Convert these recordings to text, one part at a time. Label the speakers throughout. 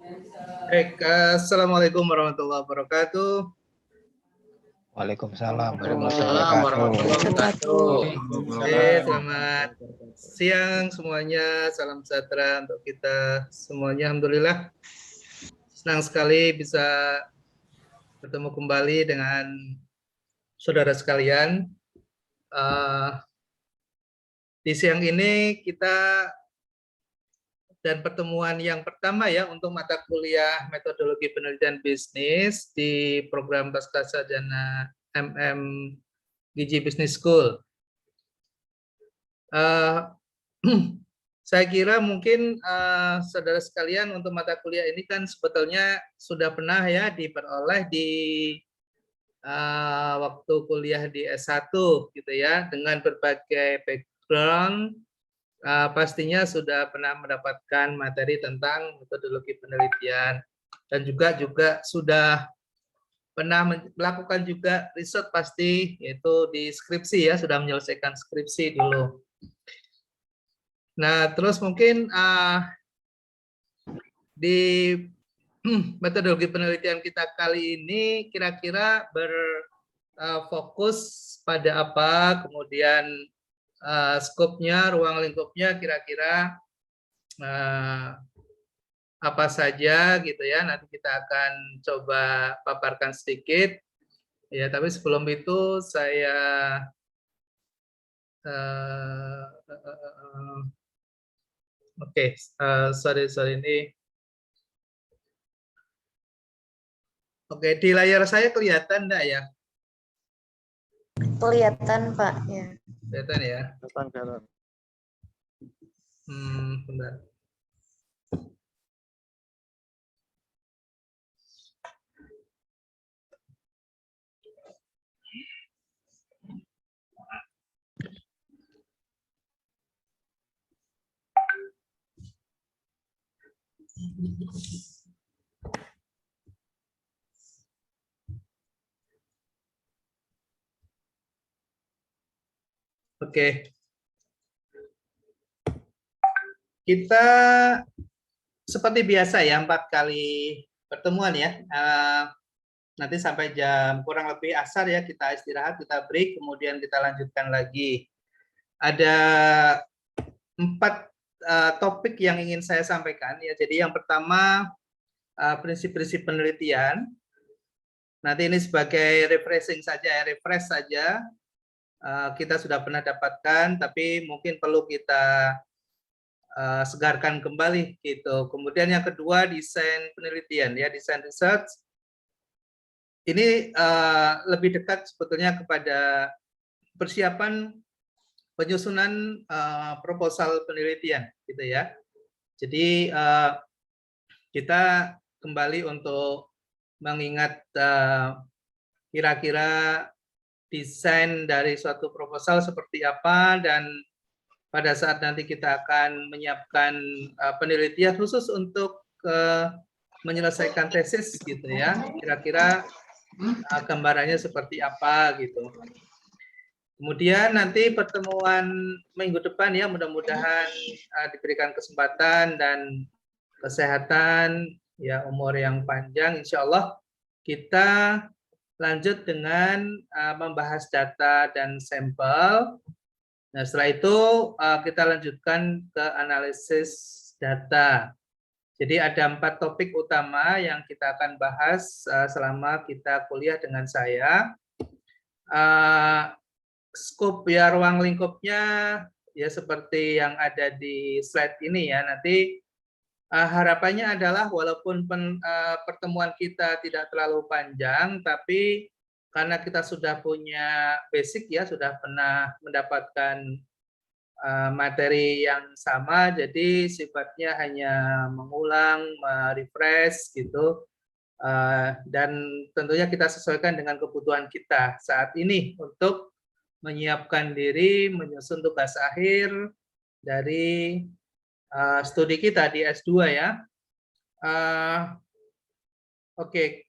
Speaker 1: Baik, Assalamualaikum warahmatullahi wabarakatuh.
Speaker 2: Waalaikumsalam
Speaker 3: Waalaikumsalam warahmatullahi wabarakatuh.
Speaker 1: Oke, selamat siang semuanya. Salam sejahtera untuk kita semuanya. Alhamdulillah, senang sekali bisa bertemu kembali dengan saudara sekalian. Di siang ini kita dan pertemuan yang pertama ya untuk mata kuliah metodologi penelitian bisnis di program Pascasarjana MM Giji Business School. Saya kira mungkin saudara sekalian untuk mata kuliah ini kan sebetulnya sudah pernah ya diperoleh di waktu kuliah di S1 gitu ya, dengan berbagai background. Pastinya sudah pernah mendapatkan materi tentang metodologi penelitian dan juga sudah pernah melakukan juga riset pasti, yaitu di skripsi ya, sudah menyelesaikan skripsi dulu. Nah, terus mungkin di metodologi penelitian kita kali ini kira-kira berfokus pada apa, kemudian skopnya, ruang lingkupnya kira-kira apa saja gitu ya. Nanti kita akan coba paparkan sedikit ya, tapi sebelum itu saya sorry ini. Oke, di layar saya kelihatan enggak ya?
Speaker 4: Kelihatan, Pak. Ya.
Speaker 1: Kelihatan ya?
Speaker 3: Kelihatan.
Speaker 1: Bentar. Oke. Kita seperti biasa ya, 4 kali pertemuan ya. Nanti sampai jam kurang lebih asar ya, kita istirahat, kita break, kemudian kita lanjutkan lagi. Ada 4 topik yang ingin saya sampaikan ya. Jadi yang pertama prinsip-prinsip penelitian. Nanti ini sebagai refreshing saja, refresh saja. Kita sudah pernah dapatkan, tapi mungkin perlu kita segarkan kembali gitu. Kemudian yang kedua desain penelitian ya, desain research. Ini lebih dekat sebetulnya kepada persiapan penyusunan proposal penelitian gitu ya. Jadi kita kembali untuk mengingat kira-kira desain dari suatu proposal seperti apa, dan pada saat nanti kita akan menyiapkan penelitian khusus untuk menyelesaikan tesis gitu ya, kira-kira gambarannya seperti apa gitu. Kemudian nanti pertemuan minggu depan ya, mudah-mudahan diberikan kesempatan dan kesehatan ya, umur yang panjang, insya Allah kita lanjut dengan membahas data dan sampel. Nah, setelah itu kita lanjutkan ke analisis data. Jadi ada 4 topik utama yang kita akan bahas selama kita kuliah dengan saya. Skop ya, ruang lingkupnya ya seperti yang ada di slide ini ya. Nanti harapannya adalah walaupun pertemuan kita tidak terlalu panjang, tapi karena kita sudah punya basic ya, sudah pernah mendapatkan materi yang sama, jadi sifatnya hanya mengulang, merefresh gitu, dan tentunya kita sesuaikan dengan kebutuhan kita saat ini untuk menyiapkan diri menyusun tugas akhir dari studi kita di S2 ya. Oke.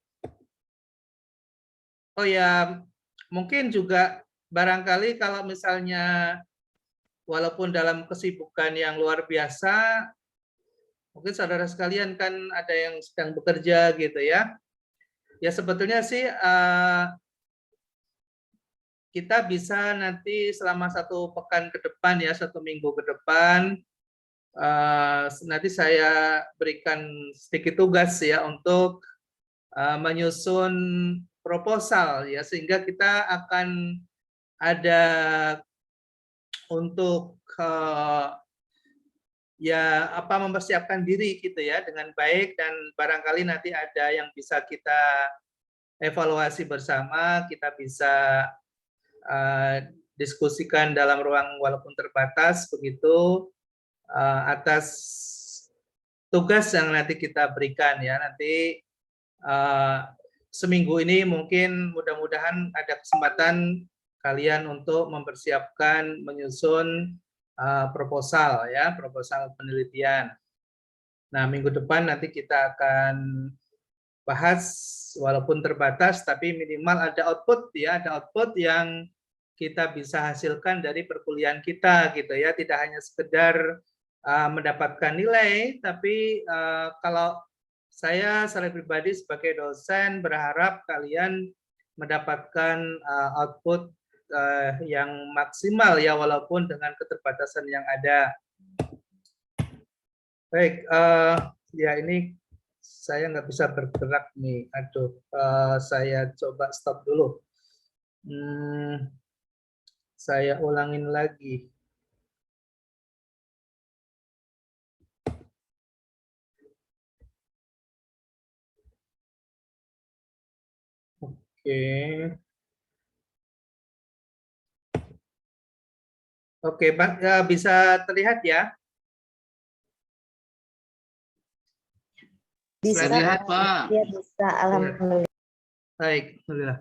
Speaker 1: Oh ya, mungkin juga barangkali kalau misalnya walaupun dalam kesibukan yang luar biasa, Mungkin saudara sekalian kan ada yang sedang bekerja gitu ya. Ya sebetulnya sih kita bisa nanti selama 1 pekan ke depan ya, 1 minggu ke depan, nanti saya berikan sedikit tugas ya untuk menyusun proposal ya, sehingga kita akan ada untuk ya mempersiapkan diri gitu ya dengan baik, dan barangkali nanti ada yang bisa kita evaluasi bersama, kita bisa diskusikan dalam ruang walaupun terbatas begitu atas tugas yang nanti kita berikan ya. Nanti seminggu ini mungkin mudah-mudahan ada kesempatan kalian untuk mempersiapkan menyusun proposal ya, proposal penelitian. Nah, minggu depan nanti kita akan bahas walaupun terbatas tapi minimal ada output ya, ada output yang kita bisa hasilkan dari perkuliahan kita gitu ya, tidak hanya sekedar mendapatkan nilai, tapi kalau saya secara pribadi sebagai dosen berharap kalian mendapatkan output yang maksimal ya, walaupun dengan keterbatasan yang ada. Baik, ya ini saya nggak bisa bergerak nih. Aduh, saya coba stop dulu. Saya ulangin lagi. Oke. Oke, bisa terlihat ya?
Speaker 2: Bisa
Speaker 3: Terlihat, Pak.
Speaker 2: Ya, bisa. Alhamdulillah.
Speaker 1: Baik, alhamdulillah.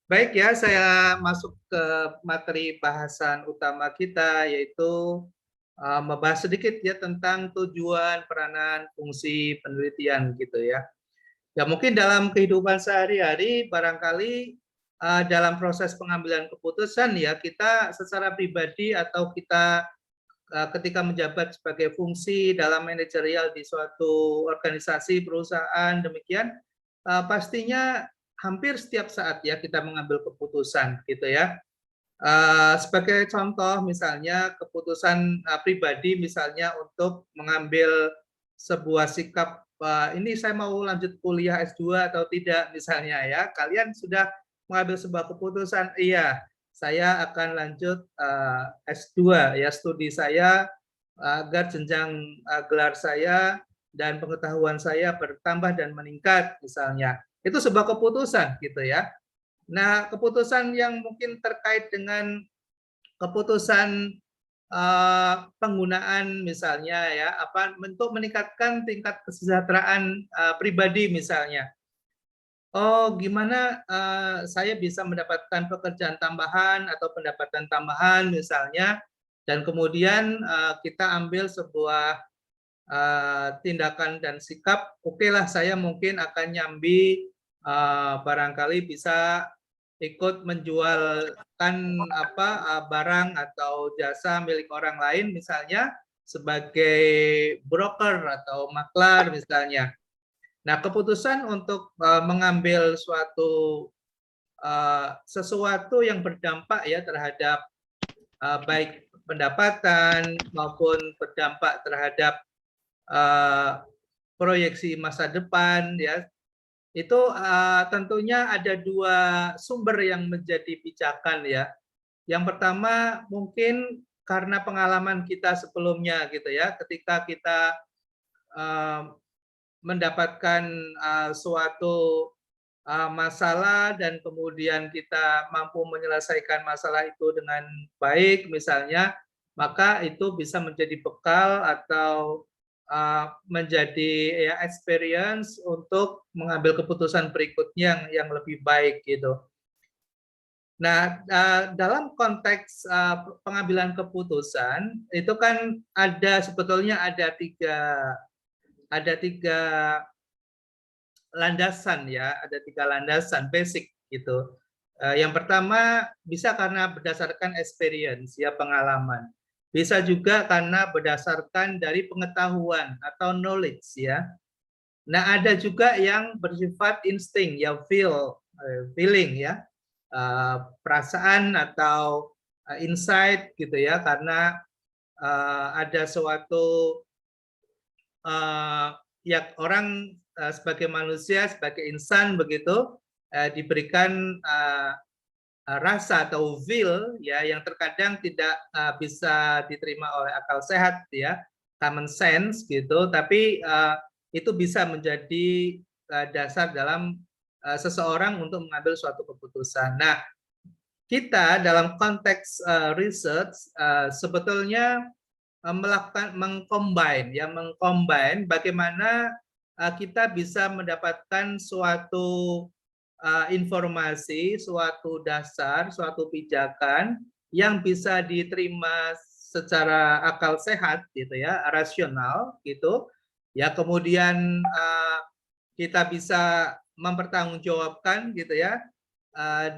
Speaker 1: Baik ya, saya masuk ke materi bahasan utama kita, yaitu membahas sedikit ya tentang tujuan, peranan, fungsi penelitian gitu ya. Ya mungkin dalam kehidupan sehari-hari barangkali dalam proses pengambilan keputusan ya, kita secara pribadi atau kita ketika menjabat sebagai fungsi dalam manajerial di suatu organisasi, perusahaan, demikian pastinya hampir setiap saat ya kita mengambil keputusan gitu ya. Sebagai contoh misalnya keputusan pribadi misalnya untuk mengambil sebuah sikap, ini saya mau lanjut kuliah S2 atau tidak misalnya ya, kalian sudah mengambil sebuah keputusan, iya saya akan lanjut S2 ya, studi saya agar jenjang gelar saya dan pengetahuan saya bertambah dan meningkat misalnya. Itu sebuah keputusan gitu ya. Nah, keputusan yang mungkin terkait dengan keputusan penggunaan misalnya ya, untuk meningkatkan tingkat kesejahteraan pribadi misalnya. Oh, gimana saya bisa mendapatkan pekerjaan tambahan atau pendapatan tambahan misalnya, dan kemudian kita ambil sebuah tindakan dan sikap, oke lah saya mungkin akan nyambi barangkali bisa ikut menjualkan barang atau jasa milik orang lain misalnya sebagai broker atau maklar misalnya. Nah, keputusan untuk mengambil sesuatu yang berdampak ya terhadap baik pendapatan maupun berdampak terhadap proyeksi masa depan ya, itu tentunya ada 2 sumber yang menjadi pijakan ya. Yang pertama mungkin karena pengalaman kita sebelumnya gitu ya, ketika kita mendapatkan suatu masalah dan kemudian kita mampu menyelesaikan masalah itu dengan baik misalnya, maka itu bisa menjadi bekal atau menjadi ya experience untuk mengambil keputusan berikutnya yang lebih baik gitu. Nah, dalam konteks pengambilan keputusan itu kan sebetulnya ada tiga landasan ya, ada 3 landasan basic gitu. Yang pertama bisa karena berdasarkan experience ya, pengalaman. bisa juga karena berdasarkan dari pengetahuan atau knowledge ya. Nah, ada juga yang bersifat insting ya, feeling ya, perasaan atau insight gitu ya, karena ada suatu ya orang sebagai manusia, sebagai insan begitu diberikan rasa atau feel ya yang terkadang tidak bisa diterima oleh akal sehat ya, common sense gitu, tapi itu bisa menjadi dasar dalam seseorang untuk mengambil suatu keputusan. Nah, kita dalam konteks research sebetulnya melakukan mengcombine bagaimana kita bisa mendapatkan suatu informasi, suatu dasar, suatu pijakan yang bisa diterima secara akal sehat gitu ya, rasional gitu. Ya, kemudian kita bisa mempertanggungjawabkan gitu ya,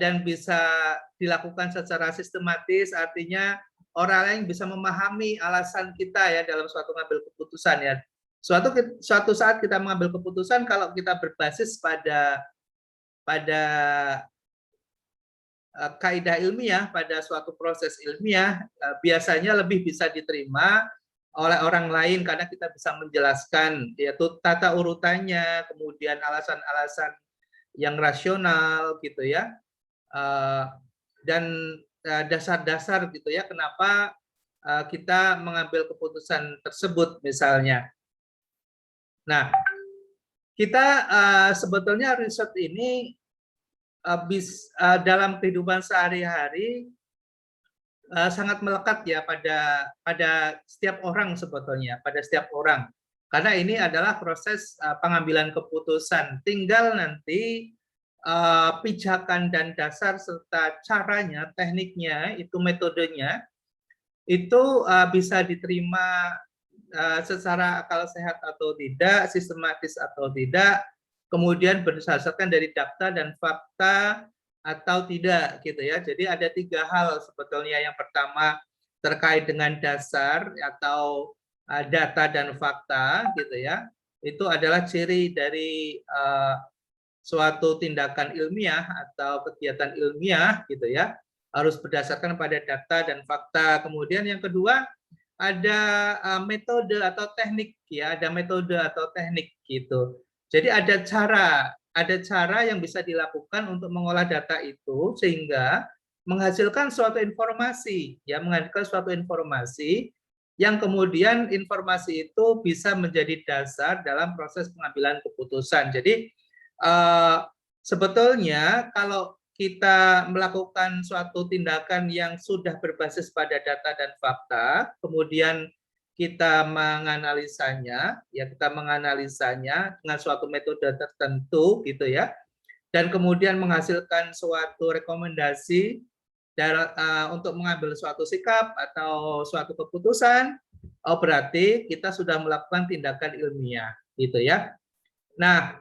Speaker 1: dan bisa dilakukan secara sistematis, artinya orang lain bisa memahami alasan kita ya dalam suatu mengambil keputusan ya. Suatu saat kita mengambil keputusan kalau kita berbasis pada kaidah ilmiah, pada suatu proses ilmiah, biasanya lebih bisa diterima oleh orang lain karena kita bisa menjelaskan yaitu tata urutannya, kemudian alasan-alasan yang rasional gitu ya, dan dasar-dasar gitu ya kenapa kita mengambil keputusan tersebut misalnya. Nah, kita sebetulnya riset ini dalam kehidupan sehari-hari sangat melekat ya pada setiap orang sebetulnya, pada setiap orang. Karena ini adalah proses pengambilan keputusan. Tinggal nanti pijakan dan dasar serta caranya, tekniknya, itu metodenya, itu bisa diterima secara akal sehat atau tidak, sistematis atau tidak, kemudian berdasarkan dari data dan fakta atau tidak gitu ya. Jadi ada 3 hal sebetulnya. Yang pertama terkait dengan dasar atau data dan fakta gitu ya. Itu adalah ciri dari suatu tindakan ilmiah atau kegiatan ilmiah gitu ya. Harus berdasarkan pada data dan fakta. Kemudian yang kedua ada metode atau teknik ya, ada metode atau teknik gitu. Jadi ada cara yang bisa dilakukan untuk mengolah data itu sehingga menghasilkan suatu informasi ya, menghasilkan suatu informasi yang kemudian informasi itu bisa menjadi dasar dalam proses pengambilan keputusan. Jadi sebetulnya kalau kita melakukan suatu tindakan yang sudah berbasis pada data dan fakta, kemudian kita menganalisanya, ya kita menganalisanya dengan suatu metode tertentu gitu ya, dan kemudian menghasilkan suatu rekomendasi untuk mengambil suatu sikap atau suatu keputusan, oh berarti kita sudah melakukan tindakan ilmiah gitu ya. Nah,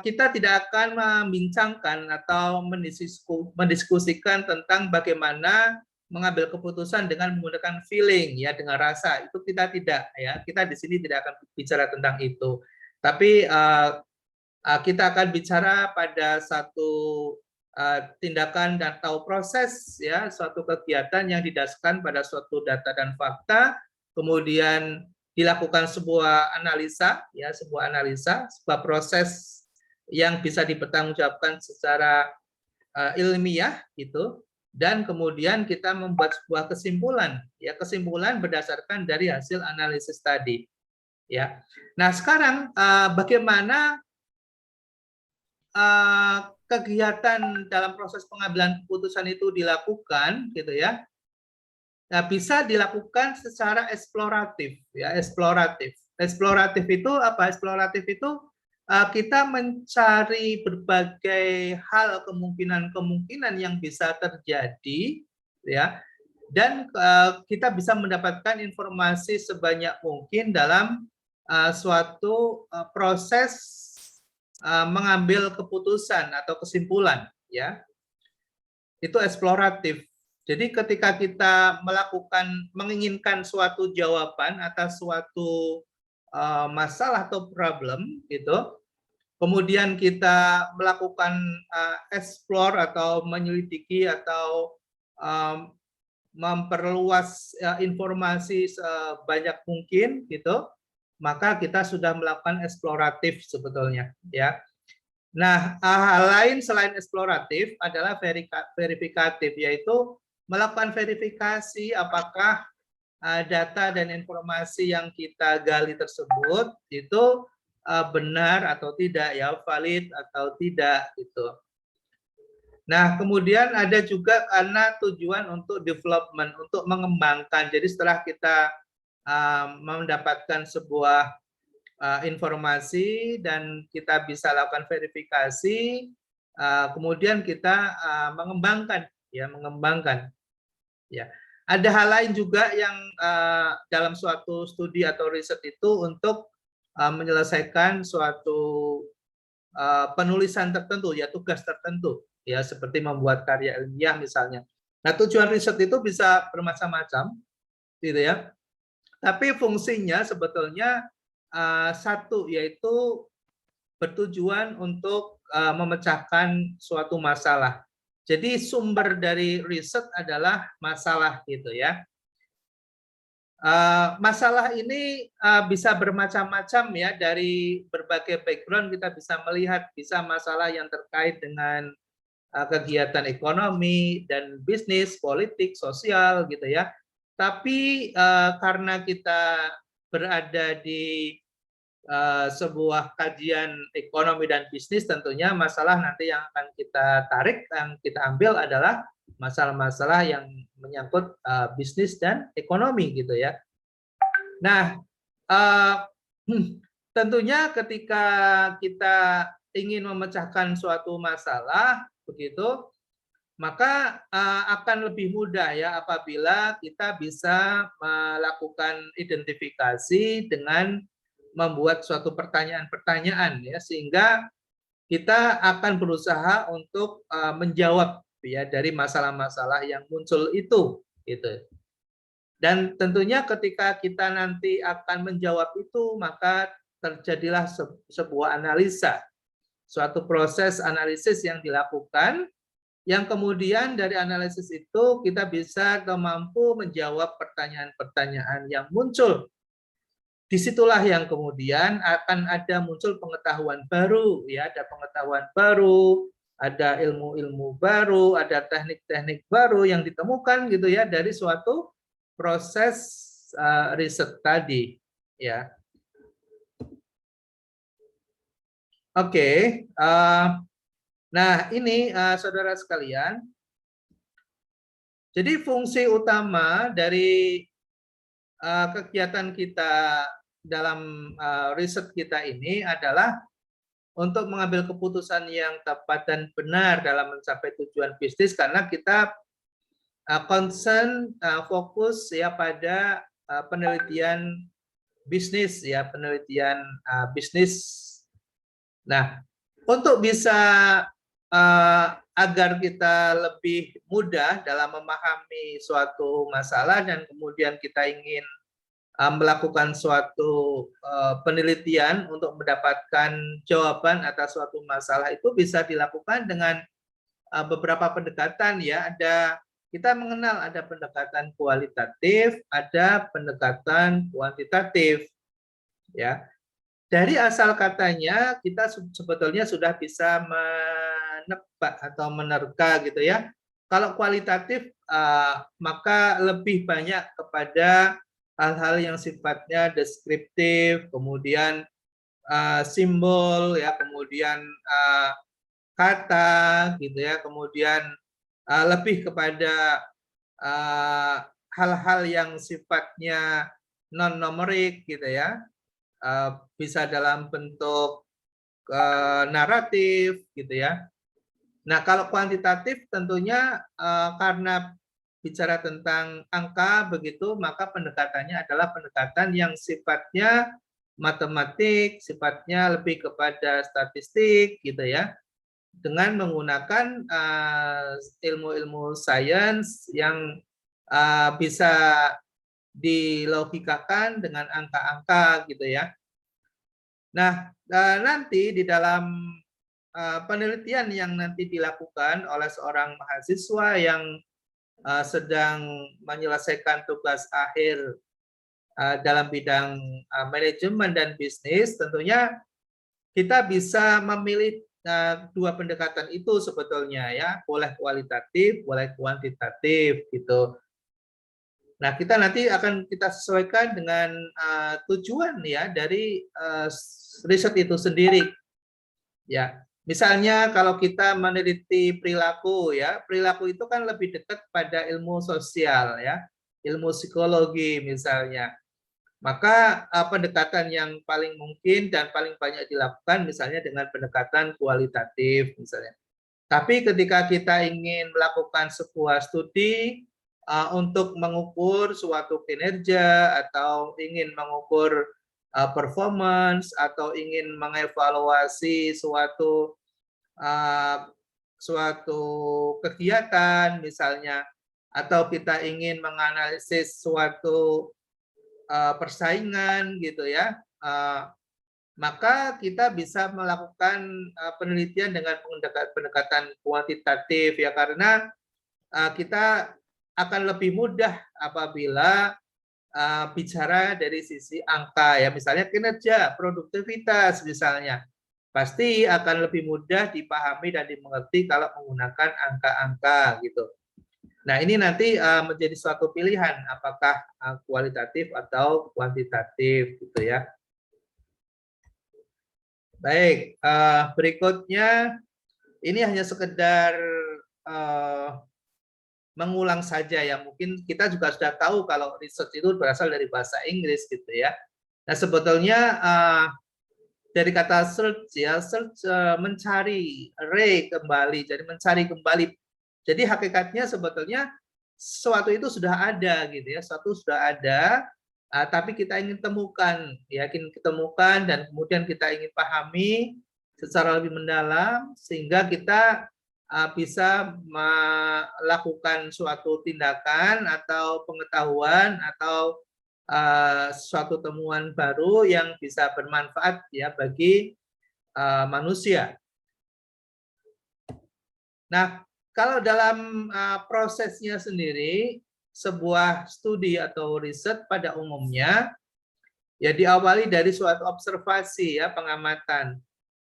Speaker 1: kita tidak akan membincangkan atau mendiskusikan tentang bagaimana mengambil keputusan dengan menggunakan feeling ya, dengan rasa. Itu kita tidak ya. Kita di sini tidak akan bicara tentang itu. Tapi kita akan bicara pada satu tindakan dan atau proses ya, suatu kegiatan yang didasarkan pada suatu data dan fakta, kemudian dilakukan sebuah analisa ya, sebuah proses yang bisa dipertanggungjawabkan secara ilmiah gitu, dan kemudian kita membuat sebuah kesimpulan ya, kesimpulan berdasarkan dari hasil analisis tadi ya. Nah, sekarang bagaimana kegiatan dalam proses pengambilan keputusan itu dilakukan gitu ya. Nah, bisa dilakukan secara eksploratif ya, eksploratif. Eksploratif itu apa? Eksploratif itu kita mencari berbagai hal, kemungkinan-kemungkinan yang bisa terjadi ya, dan kita bisa mendapatkan informasi sebanyak mungkin dalam suatu proses mengambil keputusan atau kesimpulan ya. Itu eksploratif. Jadi ketika kita menginginkan suatu jawaban atas suatu masalah atau problem gitu, kemudian kita melakukan explore atau menyelidiki atau memperluas informasi sebanyak mungkin gitu, maka kita sudah melakukan eksploratif sebetulnya ya. Nah, hal lain selain eksploratif adalah verifikatif, yaitu melakukan verifikasi apakah data dan informasi yang kita gali tersebut itu benar atau tidak, ya, valid atau tidak gitu. Nah, kemudian ada juga karena tujuan untuk development, untuk mengembangkan. Jadi setelah kita mendapatkan sebuah informasi dan kita bisa lakukan verifikasi, kemudian kita mengembangkan, ya, mengembangkan. Ya, ada hal lain juga yang dalam suatu studi atau riset itu untuk menyelesaikan suatu penulisan tertentu, ya, tugas tertentu, ya, seperti membuat karya ilmiah misalnya. Nah, tujuan riset itu bisa bermacam-macam, gitu ya. Tapi fungsinya sebetulnya satu, yaitu bertujuan untuk memecahkan suatu masalah. Jadi sumber dari riset adalah masalah, gitu ya. Masalah ini bisa bermacam-macam, ya, dari berbagai background kita bisa melihat, bisa masalah yang terkait dengan kegiatan ekonomi dan bisnis, politik, sosial gitu ya. Tapi karena kita berada di sebuah kajian ekonomi dan bisnis, tentunya masalah nanti yang akan kita tarik, yang kita ambil adalah masalah-masalah yang menyangkut bisnis dan ekonomi gitu ya. Nah, tentunya ketika kita ingin memecahkan suatu masalah begitu, maka akan lebih mudah, ya, apabila kita bisa melakukan identifikasi dengan membuat suatu pertanyaan-pertanyaan, ya, sehingga kita akan berusaha untuk menjawab, ya, dari masalah-masalah yang muncul itu gitu. Dan tentunya ketika kita nanti akan menjawab itu, maka terjadilah sebuah analisa, suatu proses analisis yang dilakukan, yang kemudian dari analisis itu kita bisa mampu menjawab pertanyaan-pertanyaan yang muncul. Disitulah yang kemudian akan ada muncul pengetahuan baru, ya, ada pengetahuan baru, ada ilmu-ilmu baru, ada teknik-teknik baru yang ditemukan gitu ya dari suatu proses riset tadi, ya. Oke, nah ini saudara sekalian, jadi fungsi utama dari kegiatan kita dalam riset kita ini adalah untuk mengambil keputusan yang tepat dan benar dalam mencapai tujuan bisnis, karena kita concern fokus, ya, pada penelitian bisnis, ya, penelitian bisnis. Nah, untuk bisa agar kita lebih mudah dalam memahami suatu masalah dan kemudian kita ingin melakukan suatu penelitian untuk mendapatkan jawaban atas suatu masalah, itu bisa dilakukan dengan beberapa pendekatan, ya. Kita mengenal ada pendekatan kualitatif, ada pendekatan kuantitatif, ya. Dari asal katanya kita sebetulnya sudah bisa menebak atau menerka gitu ya. Kalau kualitatif maka lebih banyak kepada hal-hal yang sifatnya deskriptif, kemudian simbol, ya, kemudian kata gitu ya, kemudian lebih kepada hal-hal yang sifatnya non numerik gitu ya, bisa dalam bentuk naratif gitu ya. Nah, kalau kuantitatif tentunya karena bicara tentang angka begitu, maka pendekatannya adalah pendekatan yang sifatnya matematik, sifatnya lebih kepada statistik gitu ya. dengan menggunakan ilmu-ilmu sains yang bisa dilogikakan dengan angka-angka gitu ya. Nah, nanti di dalam penelitian yang nanti dilakukan oleh seorang mahasiswa yang sedang menyelesaikan tugas akhir dalam bidang manajemen dan bisnis, tentunya kita bisa memilih dua pendekatan itu sebetulnya ya, boleh kualitatif, boleh kuantitatif gitu. Nah, kita nanti akan kita sesuaikan dengan tujuan ya dari riset itu sendiri. Ya, misalnya kalau kita meneliti perilaku ya, perilaku itu kan lebih dekat pada ilmu sosial ya, ilmu psikologi misalnya. Maka pendekatan yang paling mungkin dan paling banyak dilakukan misalnya dengan pendekatan kualitatif misalnya. Tapi ketika kita ingin melakukan sebuah studi untuk mengukur suatu kinerja atau ingin mengukur performance atau ingin mengevaluasi suatu kegiatan misalnya, atau kita ingin menganalisis suatu persaingan gitu ya, maka kita bisa melakukan penelitian dengan pendekatan kuantitatif ya, karena kita akan lebih mudah apabila bicara dari sisi angka ya, misalnya kinerja, produktivitas misalnya, pasti akan lebih mudah dipahami dan dimengerti kalau menggunakan angka-angka gitu. Nah, ini nanti menjadi suatu pilihan apakah kualitatif atau kuantitatif gitu ya. Baik, berikutnya ini hanya sekedar mengulang saja ya. Mungkin kita juga sudah tahu kalau research itu berasal dari bahasa Inggris gitu ya. Nah, sebetulnya dari kata search ya, search mencari, kembali, jadi mencari kembali. Jadi hakikatnya sebetulnya sesuatu itu sudah ada gitu ya, sesuatu sudah ada, tapi kita ingin temukan, yakin ketemukan dan kemudian kita ingin pahami secara lebih mendalam sehingga kita bisa melakukan suatu tindakan atau pengetahuan atau suatu temuan baru yang bisa bermanfaat ya bagi manusia. Nah, kalau dalam prosesnya sendiri, sebuah studi atau riset pada umumnya ya diawali dari suatu observasi ya, pengamatan.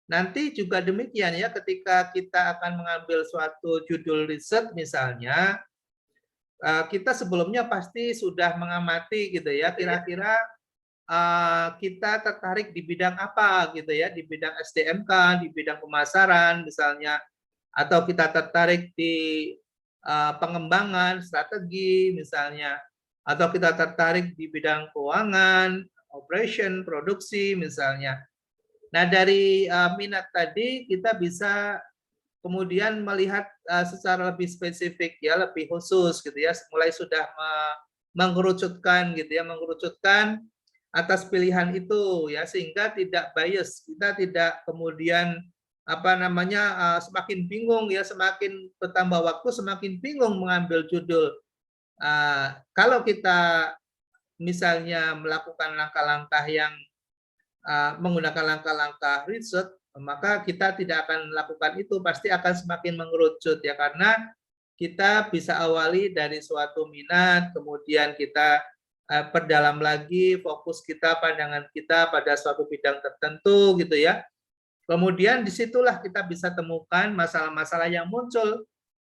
Speaker 1: Nanti juga demikian ya, ketika kita akan mengambil suatu judul riset misalnya, kita sebelumnya pasti sudah mengamati gitu ya, kira-kira kita tertarik di bidang apa gitu ya, di bidang SDMK, di bidang pemasaran misalnya, atau kita tertarik di pengembangan strategi misalnya, atau kita tertarik di bidang keuangan, operation, produksi misalnya. Nah, dari minat tadi kita bisa kemudian melihat secara lebih spesifik ya, lebih khusus gitu ya, mulai sudah mengerucutkan gitu ya, mengerucutkan atas pilihan itu ya, sehingga tidak bias, kita tidak kemudian semakin bingung ya, semakin bertambah waktu semakin bingung mengambil judul. Kalau kita misalnya melakukan langkah-langkah yang menggunakan langkah-langkah riset, maka kita tidak akan melakukan itu, pasti akan semakin mengerucut ya, karena kita bisa awali dari suatu minat, kemudian kita perdalam lagi fokus kita, pandangan kita pada suatu bidang tertentu gitu ya. Kemudian disitulah kita bisa temukan masalah-masalah yang muncul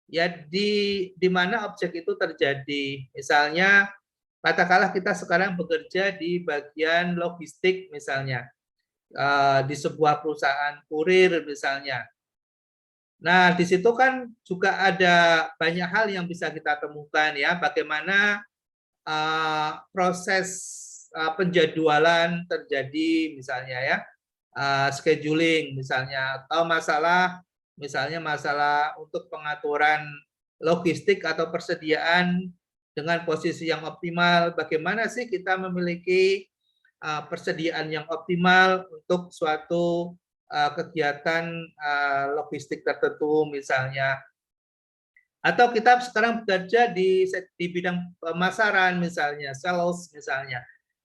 Speaker 1: ya, di mana objek itu terjadi. Misalnya katakanlah kita sekarang bekerja di bagian logistik misalnya, di sebuah perusahaan kurir misalnya. Nah, di situ kan juga ada banyak hal yang bisa kita temukan ya, bagaimana proses penjadwalan terjadi misalnya ya, scheduling misalnya, atau misalnya masalah untuk pengaturan logistik atau persediaan dengan posisi yang optimal. Bagaimana sih kita memiliki persediaan yang optimal untuk suatu kegiatan logistik tertentu misalnya. Atau kita sekarang bekerja di bidang pemasaran misalnya, sales misalnya.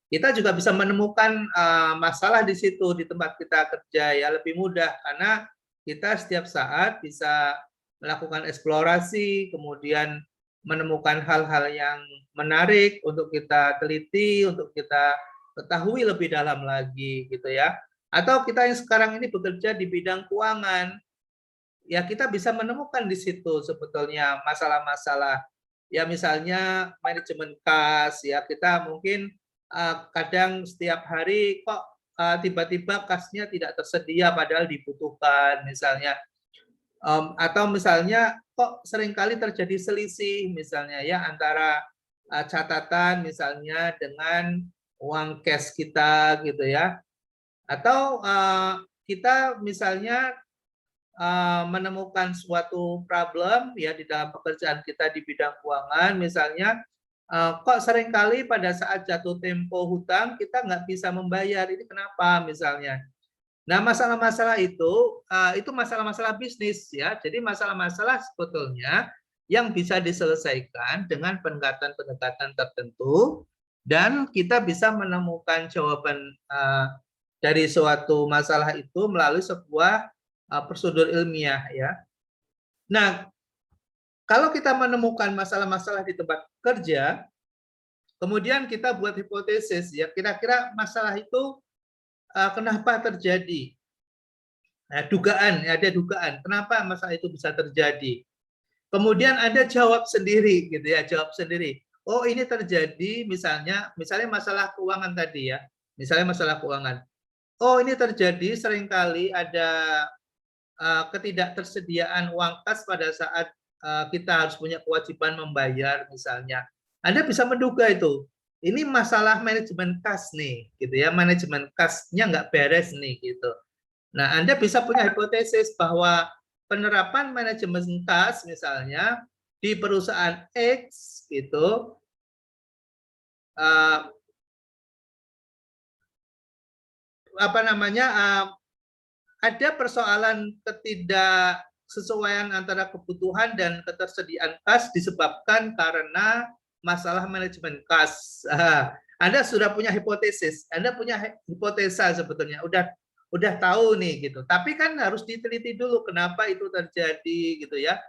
Speaker 1: Kita juga bisa menemukan masalah di situ di tempat kita kerja ya, lebih mudah karena kita setiap saat bisa melakukan eksplorasi, kemudian menemukan hal-hal yang menarik untuk kita teliti, untuk kita ketahui lebih dalam lagi gitu ya. Atau kita yang sekarang ini bekerja di bidang keuangan, ya kita bisa menemukan di situ sebetulnya masalah-masalah. Ya misalnya manajemen kas, ya kita mungkin kadang setiap hari kok tiba-tiba kasnya tidak tersedia padahal dibutuhkan misalnya. Atau misalnya kok seringkali terjadi selisih misalnya ya antara catatan misalnya dengan uang cash kita gitu ya. Atau kita misalnya menemukan suatu problem ya di dalam pekerjaan kita di bidang keuangan misalnya kok seringkali pada saat jatuh tempo hutang kita nggak bisa membayar, ini kenapa misalnya. Nah masalah-masalah itu masalah-masalah bisnis ya, jadi masalah-masalah sebetulnya yang bisa diselesaikan dengan pendekatan-pendekatan tertentu dan kita bisa menemukan jawaban dari suatu masalah itu melalui sebuah prosedur ilmiah ya. Nah, kalau kita menemukan masalah-masalah di tempat kerja, kemudian kita buat hipotesis ya, kira-kira masalah itu kenapa terjadi? Nah, ada dugaan kenapa masalah itu bisa terjadi. Kemudian ada jawab sendiri gitu ya, jawab sendiri. Oh, ini terjadi misalnya masalah keuangan tadi ya. Misalnya masalah keuangan. Oh, ini terjadi seringkali ada ketidaktersediaan uang kas pada saat kita harus punya kewajiban membayar misalnya. Anda bisa menduga itu. Ini masalah manajemen kas nih, gitu ya. Manajemen kasnya nggak beres nih, gitu. Nah, Anda bisa punya hipotesis bahwa penerapan manajemen kas misalnya di perusahaan X gitu ada persoalan ketidaksesuaian antara kebutuhan dan ketersediaan kas disebabkan karena masalah manajemen kas. Anda sudah punya hipotesis, Anda punya hipotesa sebetulnya, udah tahu nih gitu. Tapi kan harus diteliti dulu kenapa itu terjadi gitu ya.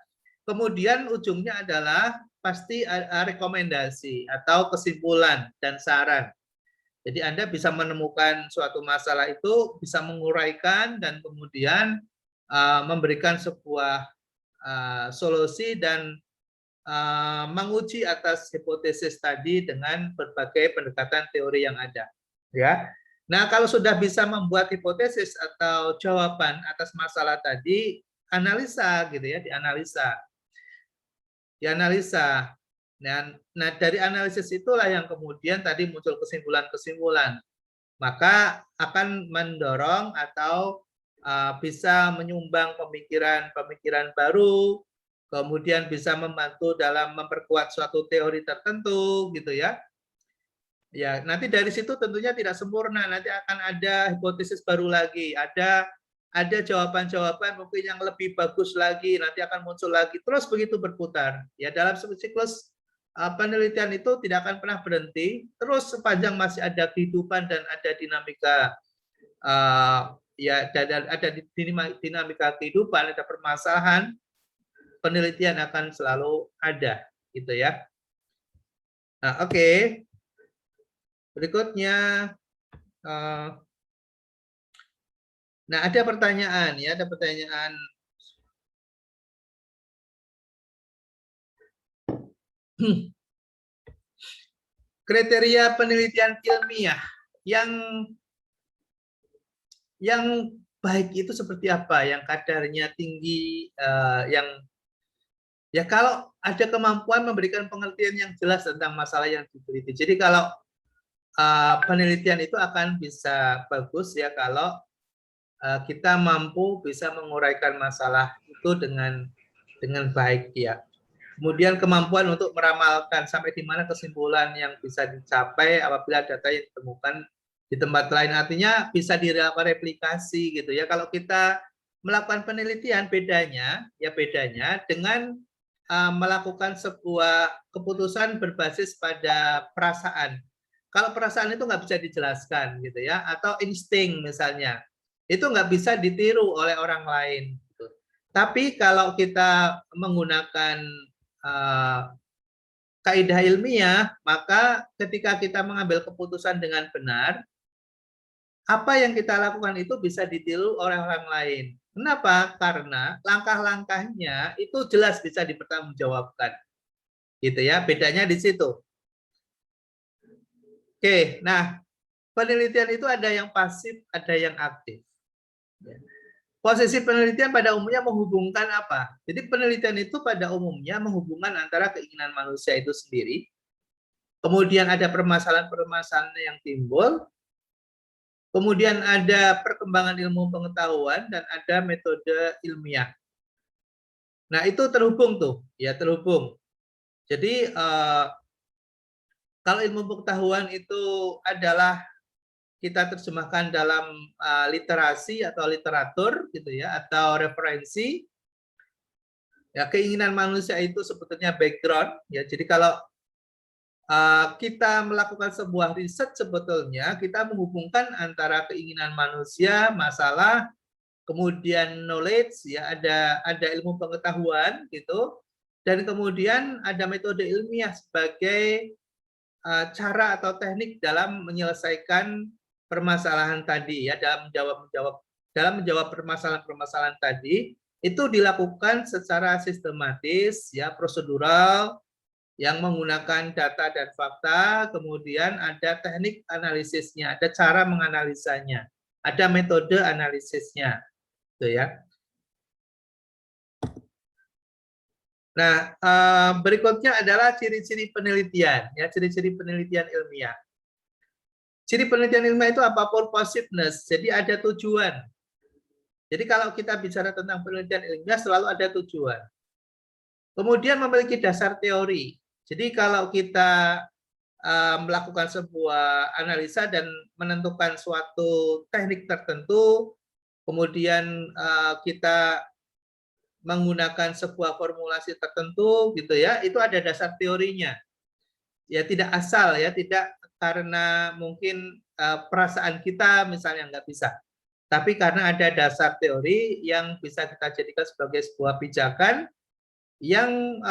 Speaker 1: Kemudian ujungnya adalah pasti rekomendasi atau kesimpulan dan saran. Jadi Anda bisa menemukan suatu masalah itu, bisa menguraikan dan kemudian memberikan sebuah solusi dan menguji atas hipotesis tadi dengan berbagai pendekatan teori yang ada. Ya. Nah, kalau sudah bisa membuat hipotesis atau jawaban atas masalah tadi, analisa gitu ya, dianalisa. Nah, dari analisis itulah yang kemudian tadi muncul kesimpulan-kesimpulan. Maka akan mendorong atau bisa menyumbang pemikiran-pemikiran baru, kemudian bisa membantu dalam memperkuat suatu teori tertentu, gitu ya. Ya, nanti dari situ tentunya tidak sempurna, nanti akan ada hipotesis baru lagi, ada jawaban-jawaban mungkin yang lebih bagus lagi, nanti akan muncul lagi, terus begitu berputar. Ya, dalam siklus penelitian itu tidak akan pernah berhenti, terus sepanjang masih ada kehidupan dan ada dinamika, ya ada dinamika kehidupan, ada permasalahan, penelitian akan selalu ada, gitu ya. Nah, oke. Berikutnya, nah ada pertanyaan ya, ada pertanyaan. Kriteria penelitian ilmiah yang baik itu seperti apa? Yang kadarnya tinggi, yang ya kalau ada kemampuan memberikan pengertian yang jelas tentang masalah yang diteliti. Jadi kalau penelitian itu akan bisa bagus ya kalau kita mampu bisa menguraikan masalah itu dengan baik ya. Kemudian kemampuan untuk meramalkan sampai di mana kesimpulan yang bisa dicapai apabila data yang ditemukan di tempat lain, artinya bisa dilakukan replikasi gitu ya. Kalau kita melakukan penelitian, bedanya dengan melakukan sebuah keputusan berbasis pada perasaan. Kalau perasaan itu nggak bisa dijelaskan gitu ya, atau insting misalnya, itu nggak bisa ditiru oleh orang lain. Gitu. Tapi kalau kita menggunakan kaidah ilmiah, maka ketika kita mengambil keputusan dengan benar, apa yang kita lakukan itu bisa ditiru oleh orang lain. Kenapa? Karena langkah-langkahnya itu jelas bisa dipertanggungjawabkan. Gitu ya, bedanya di situ. Oke, nah penelitian itu ada yang pasif, ada yang aktif. Posisi penelitian pada umumnya menghubungkan apa? Jadi penelitian itu pada umumnya menghubungkan antara keinginan manusia itu sendiri, kemudian ada permasalahan-permasalahan yang timbul, kemudian ada perkembangan ilmu pengetahuan, dan ada metode ilmiah. Nah itu terhubung tuh, ya terhubung. Jadi kalau ilmu pengetahuan itu adalah kita terjemahkan dalam literasi atau literatur gitu ya, atau referensi. Ya, keinginan manusia itu sebetulnya background ya. Jadi kalau kita melakukan sebuah riset, sebetulnya kita menghubungkan antara keinginan manusia, masalah, kemudian knowledge ya, ada ilmu pengetahuan gitu, dan kemudian ada metode ilmiah sebagai cara atau teknik dalam menyelesaikan permasalahan tadi ya, dalam menjawab permasalahan-permasalahan tadi itu dilakukan secara sistematis ya, prosedural, yang menggunakan data dan fakta, kemudian ada teknik analisisnya, ada cara menganalisanya, ada metode analisisnya, gitu ya. Nah, berikutnya adalah ciri-ciri penelitian, ya, ciri-ciri penelitian ilmiah. Ciri penelitian ilmiah itu apa? Purposiveness, jadi ada tujuan. Jadi kalau kita bicara tentang penelitian ilmiah selalu ada tujuan. Kemudian memiliki dasar teori. Jadi kalau kita melakukan sebuah analisa dan menentukan suatu teknik tertentu, kemudian kita menggunakan sebuah formulasi tertentu gitu ya, itu ada dasar teorinya. Ya tidak asal ya, tidak karena mungkin perasaan kita misalnya nggak bisa, tapi karena ada dasar teori yang bisa kita jadikan sebagai sebuah pijakan yang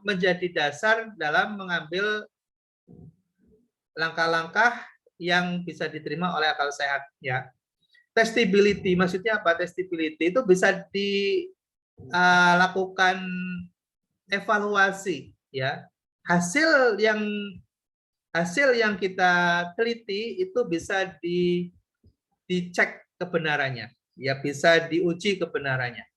Speaker 1: menjadi dasar dalam mengambil langkah-langkah yang bisa diterima oleh akal sehat ya. Testability maksudnya apa? Testability itu bisa dilakukan evaluasi ya. Hasil yang kita teliti itu bisa dicek kebenarannya, ya bisa diuji kebenarannya.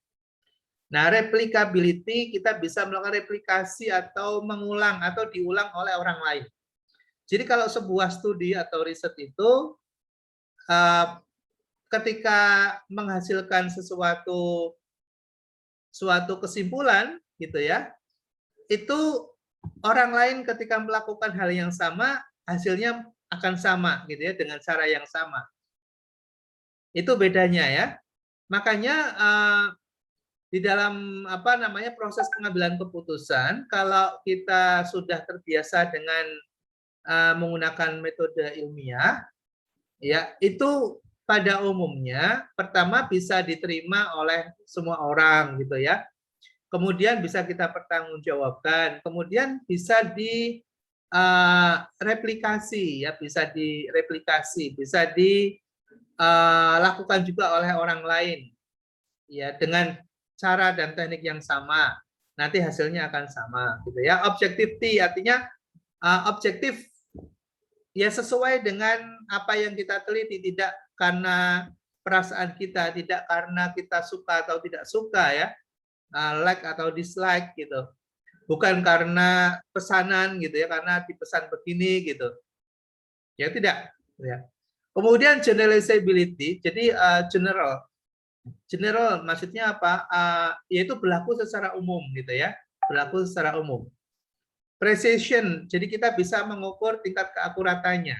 Speaker 1: Nah, replicability kita bisa melakukan replikasi atau mengulang atau diulang oleh orang lain. Jadi kalau sebuah studi atau riset itu ketika menghasilkan suatu kesimpulan gitu ya, itu orang lain ketika melakukan hal yang sama hasilnya akan sama gitu ya, dengan cara yang sama. Itu bedanya ya. Makanya di dalam proses pengambilan keputusan, kalau kita sudah terbiasa dengan menggunakan metode ilmiah, ya itu pada umumnya pertama bisa diterima oleh semua orang gitu ya. Kemudian bisa kita pertanggungjawabkan, kemudian bisa direplikasi ya, bisa dilakukan juga oleh orang lain ya, dengan cara dan teknik yang sama, nanti hasilnya akan sama gitu ya. Objectivity artinya objektif ya, sesuai dengan apa yang kita teliti, tidak karena perasaan kita, tidak karena kita suka atau tidak suka ya, like atau dislike gitu, bukan karena pesanan gitu ya, karena dipesan begini gitu ya, tidak ya. Kemudian generalizability, jadi general maksudnya apa? Yaitu berlaku secara umum gitu ya, berlaku secara umum. Precision, jadi kita bisa mengukur tingkat keakuratannya.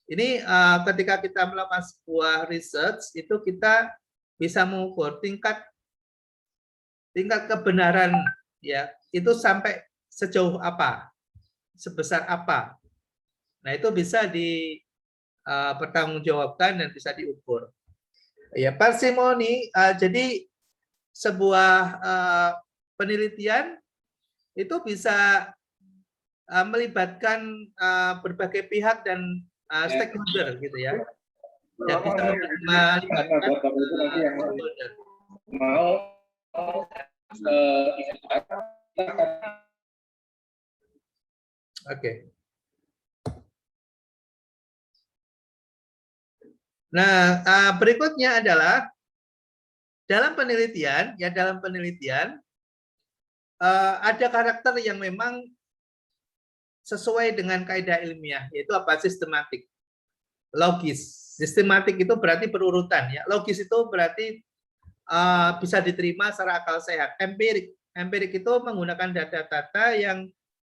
Speaker 1: Ini ketika kita melakukan sebuah research itu kita bisa mengukur tingkat kebenaran ya itu sampai sejauh apa, sebesar apa. Nah itu bisa dipertanggungjawabkan dan bisa diukur. Ya parsimoni jadi sebuah penelitian itu bisa melibatkan berbagai pihak dan stakeholder gitu ya. Ya bisa melibatkan stakeholder. Oke. Nah, berikutnya adalah dalam penelitian ada karakter yang memang sesuai dengan kaidah ilmiah, yaitu apa? Sistematik, logis. Sistematik itu berarti berurutan ya. Logis itu berarti bisa diterima secara akal sehat. Empirik itu menggunakan data-data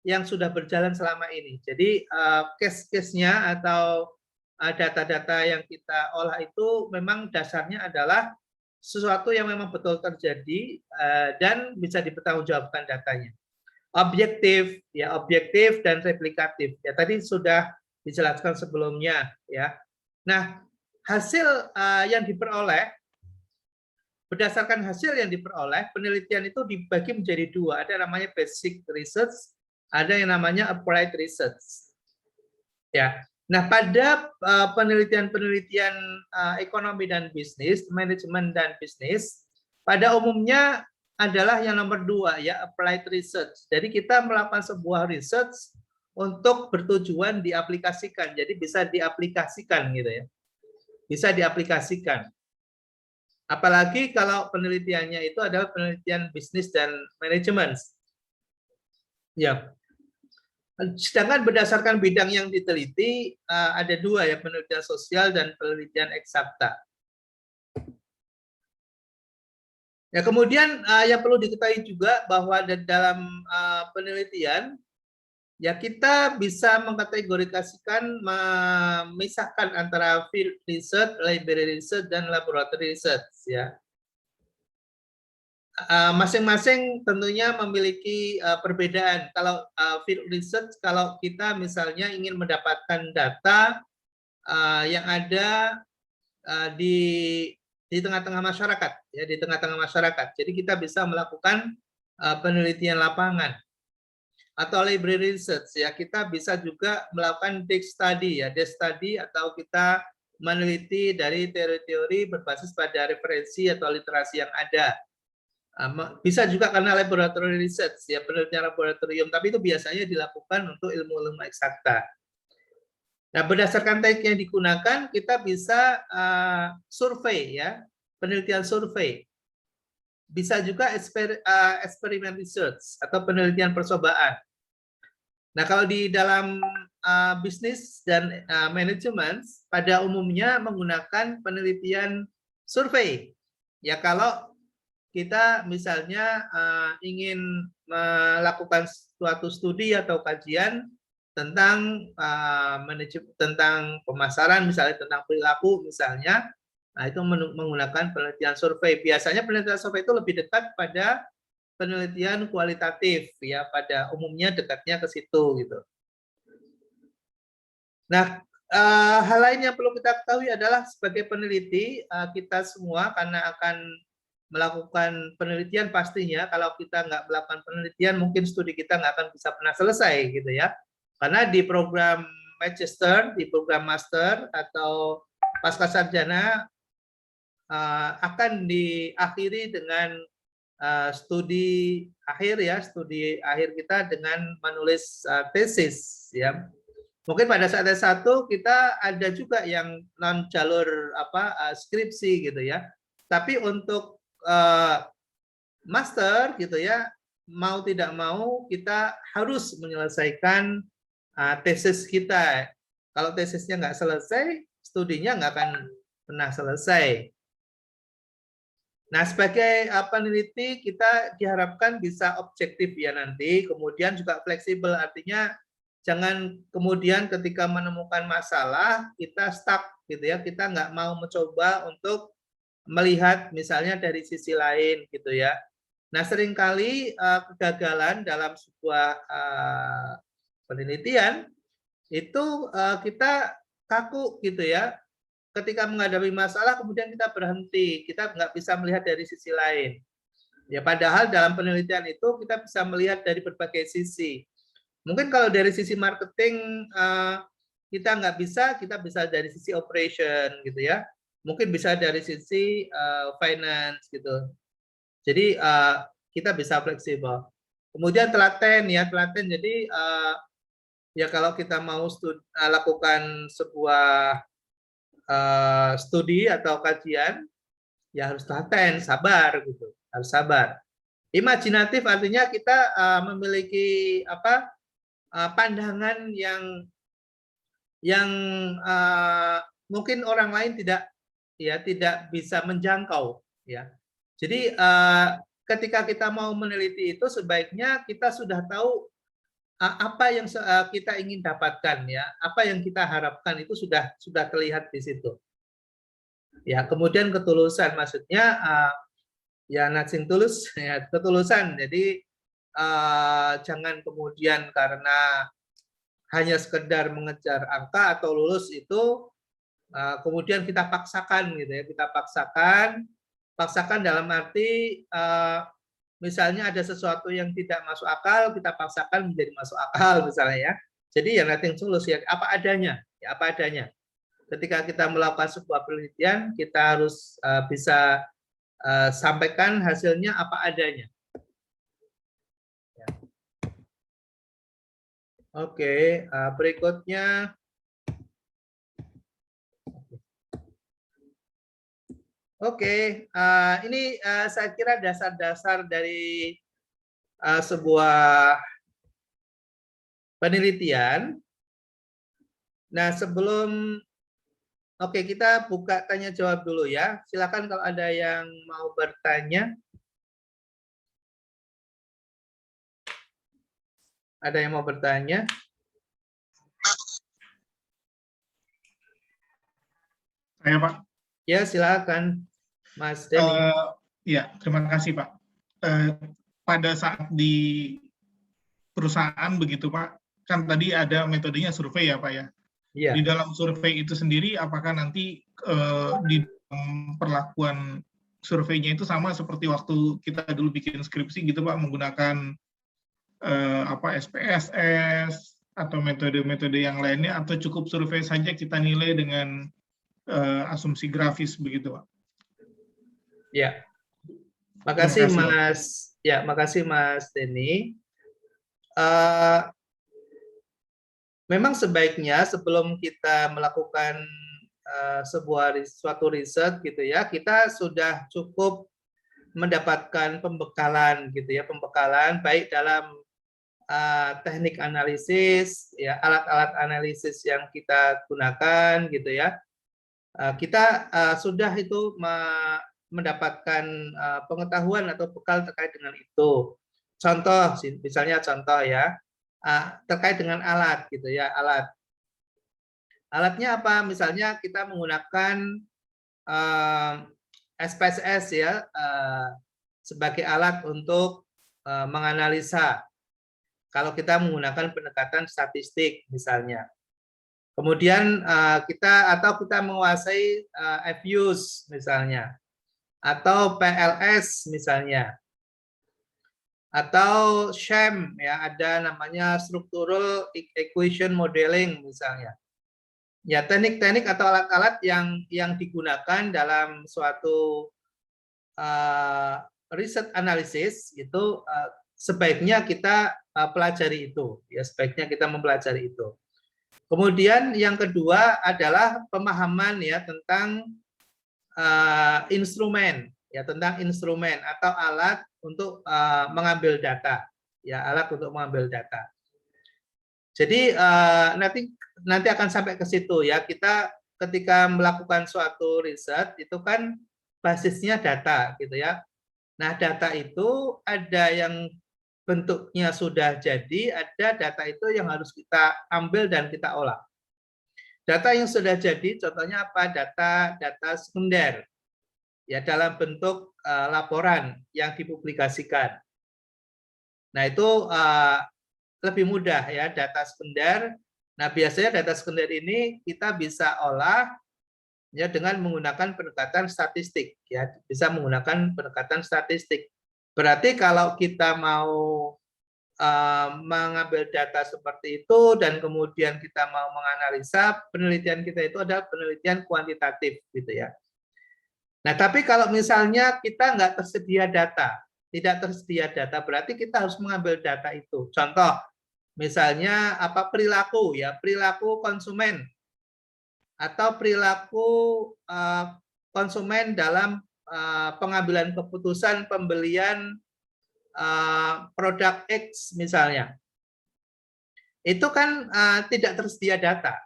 Speaker 1: yang sudah berjalan selama ini. Jadi case-case-nya atau data-data yang kita olah itu memang dasarnya adalah sesuatu yang memang betul terjadi dan bisa dipertanggungjawabkan datanya. Objektif dan replikatif. Ya tadi sudah dijelaskan sebelumnya ya. Nah, hasil yang diperoleh berdasarkan hasil yang diperoleh, penelitian itu dibagi menjadi dua. Ada namanya basic research, ada yang namanya applied research. Ya. Nah, pada penelitian-penelitian ekonomi dan bisnis, manajemen dan bisnis, pada umumnya adalah yang nomor 2 ya, applied research. Jadi kita melakukan sebuah research untuk bertujuan diaplikasikan. Jadi bisa diaplikasikan gitu ya. Bisa diaplikasikan. Apalagi kalau penelitiannya itu adalah penelitian bisnis dan manajemen. Ya. Sedangkan berdasarkan bidang yang diteliti ada dua ya, penelitian sosial dan penelitian eksakta. Ya, kemudian yang perlu diketahui juga bahwa dalam penelitian ya kita bisa mengkategorisasikan, memisahkan antara field research, library research, dan laboratory research ya. Masing-masing tentunya memiliki perbedaan. Kalau field research, kalau kita misalnya ingin mendapatkan data yang ada di tengah-tengah masyarakat, ya di tengah-tengah masyarakat. Jadi kita bisa melakukan penelitian lapangan. Atau library research, ya kita bisa juga melakukan desk study, ya desk study atau kita meneliti dari teori-teori berbasis pada referensi atau literasi yang ada. Bisa juga karena laboratory research, ya penelitian laboratorium, tapi itu biasanya dilakukan untuk ilmu-ilmu eksakta. Nah, berdasarkan teknik yang digunakan, kita bisa survei, ya penelitian survei. Bisa juga eksperimen research atau penelitian percobaan. Nah, kalau di dalam bisnis dan manajemen, pada umumnya menggunakan penelitian survei. Ya, kalau kita misalnya ingin melakukan suatu studi atau kajian tentang tentang pemasaran, misalnya tentang perilaku misalnya, nah itu menggunakan penelitian survei. Biasanya penelitian survei itu lebih dekat pada penelitian kualitatif, ya pada umumnya dekatnya ke situ gitu. Nah, hal lain yang perlu kita ketahui adalah sebagai peneliti kita semua karena akan melakukan penelitian pastinya, kalau kita nggak melakukan penelitian mungkin studi kita nggak akan bisa pernah selesai gitu ya. Karena di program magister, di program master atau pasca sarjana akan diakhiri dengan studi akhir ya, studi akhir kita dengan menulis tesis ya. Mungkin pada saat S1 kita ada juga yang non jalur skripsi gitu ya. Tapi untuk master gitu ya, mau tidak mau kita harus menyelesaikan tesis kita. Kalau tesisnya nggak selesai, studinya nggak akan pernah selesai. Nah, sebagai peneliti kita diharapkan bisa objektif ya nanti, kemudian juga fleksibel, artinya jangan kemudian ketika menemukan masalah kita stuck gitu ya, kita nggak mau mencoba untuk melihat misalnya dari sisi lain gitu ya. Nah, seringkali kegagalan dalam sebuah penelitian itu kita kaku gitu ya. Ketika menghadapi masalah kemudian kita berhenti, kita nggak bisa melihat dari sisi lain. Ya, padahal dalam penelitian itu kita bisa melihat dari berbagai sisi. Mungkin kalau dari sisi marketing kita nggak bisa, kita bisa dari sisi operation gitu ya. Mungkin bisa dari sisi finance gitu. Jadi kita bisa fleksibel. Kemudian telaten ya, telaten. Jadi ya kalau kita mau lakukan sebuah studi atau kajian, ya harus telaten, sabar gitu, harus sabar. Imajinatif artinya kita memiliki pandangan yang mungkin orang lain tidak bisa menjangkau ya. Jadi ketika kita mau meneliti itu sebaiknya kita sudah tahu apa yang kita ingin dapatkan ya, apa yang kita harapkan itu sudah terlihat di situ. Ya, kemudian ketulusan maksudnya ya nothing tulus ya, ketulusan. Jadi jangan kemudian karena hanya sekedar mengejar angka atau lulus itu kemudian kita paksakan gitu ya, kita paksakan dalam arti misalnya ada sesuatu yang tidak masuk akal, kita paksakan menjadi masuk akal misalnya ya. Jadi ya nothing tulus ya, apa adanya, ya apa adanya. Ketika kita melakukan sebuah penelitian, kita harus bisa sampaikan hasilnya apa adanya. Ya. Oke, berikutnya. Oke, ini saya kira dasar-dasar dari sebuah penelitian. Nah, oke, kita buka tanya jawab dulu ya. Silakan kalau ada yang mau bertanya. Ada yang mau bertanya?
Speaker 2: Saya, Pak.
Speaker 1: Ya, silakan, Mas Denny.
Speaker 2: Ya, terima kasih, Pak. Pada saat di perusahaan begitu, Pak, kan tadi ada metodenya survei ya, Pak ya.
Speaker 1: Iya.
Speaker 2: Di dalam survei itu sendiri, apakah nanti di dalam perlakuan surveinya itu sama seperti waktu kita dulu bikin skripsi gitu, Pak, menggunakan SPSS atau metode-metode yang lainnya, atau cukup survei saja kita nilai dengan asumsi grafis begitu, Pak?
Speaker 1: Ya, makasih Mas. Ya, makasih Mas Denny. Memang sebaiknya sebelum kita melakukan suatu riset gitu ya, kita sudah cukup mendapatkan pembekalan gitu ya, pembekalan baik dalam teknik analisis, ya alat-alat analisis yang kita gunakan gitu ya. Kita sudah itu mendapatkan pengetahuan atau bekal terkait dengan itu. Contoh, misalnya contoh ya, terkait dengan alat gitu ya, alatnya apa? Misalnya kita menggunakan SPSS ya sebagai alat untuk menganalisa. Kalau kita menggunakan pendekatan statistik misalnya. Kemudian kita menguasai FUs misalnya, atau PLS misalnya, atau SHAM ya, ada namanya structural equation modeling misalnya. Ya, teknik-teknik atau alat-alat yang digunakan dalam suatu riset analisis itu sebaiknya kita pelajari itu, ya sebaiknya kita mempelajari itu. Kemudian yang kedua adalah pemahaman ya tentang instrumen ya, tentang instrumen atau alat untuk mengambil data ya, alat untuk mengambil data. Jadi nanti akan sampai ke situ ya, kita ketika melakukan suatu riset itu kan basisnya data gitu ya. Nah, data itu ada yang bentuknya sudah jadi, ada data itu yang harus kita ambil dan kita olah. Data yang sudah jadi, contohnya apa? Data sekunder, ya dalam bentuk laporan yang dipublikasikan. Nah itu lebih mudah ya data sekunder. Nah biasanya data sekunder ini kita bisa olah ya dengan menggunakan pendekatan statistik, ya bisa menggunakan pendekatan statistik. Berarti kalau kita mau mengambil data seperti itu dan kemudian kita mau menganalisa, penelitian kita itu adalah penelitian kuantitatif gitu ya. Nah, tapi kalau misalnya kita nggak tersedia data, tidak tersedia data, berarti kita harus mengambil data itu. Contoh, misalnya apa perilaku ya, perilaku konsumen atau perilaku konsumen dalam pengambilan keputusan pembelian produk X misalnya. Itu kan tidak tersedia data.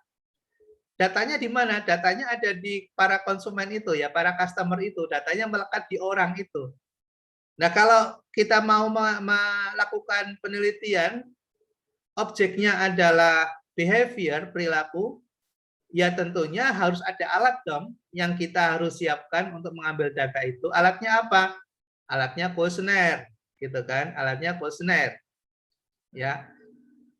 Speaker 1: Datanya di mana? Datanya ada di para konsumen itu ya, para customer itu. Datanya melekat di orang itu. Nah, kalau kita mau melakukan penelitian, objeknya adalah behavior, perilaku, ya tentunya harus ada alat dong yang kita harus siapkan untuk mengambil data itu. Alatnya apa? Alatnya kuesioner, gitu kan? Alatnya kuesioner. Ya.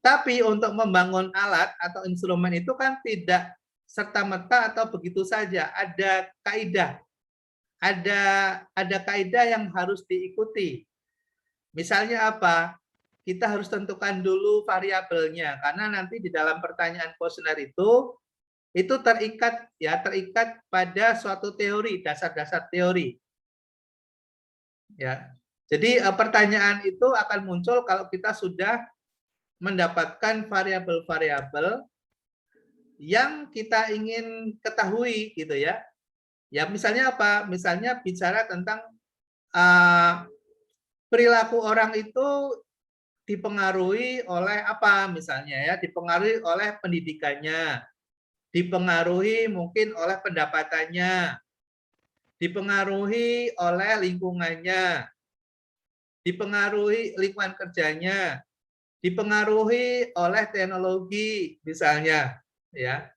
Speaker 1: Tapi untuk membangun alat atau instrumen itu kan tidak serta-merta atau begitu saja, ada kaidah. Ada kaidah yang harus diikuti. Misalnya apa? Kita harus tentukan dulu variabelnya karena nanti di dalam pertanyaan kuesioner itu terikat ya, terikat pada suatu teori, dasar-dasar teori. Ya. Jadi pertanyaan itu akan muncul kalau kita sudah mendapatkan variabel-variabel yang kita ingin ketahui gitu ya. Ya misalnya apa? Misalnya bicara tentang perilaku orang itu dipengaruhi oleh apa misalnya ya, dipengaruhi oleh pendidikannya, dipengaruhi mungkin oleh pendapatannya, dipengaruhi oleh lingkungannya, dipengaruhi lingkungan kerjanya, dipengaruhi oleh teknologi misalnya ya.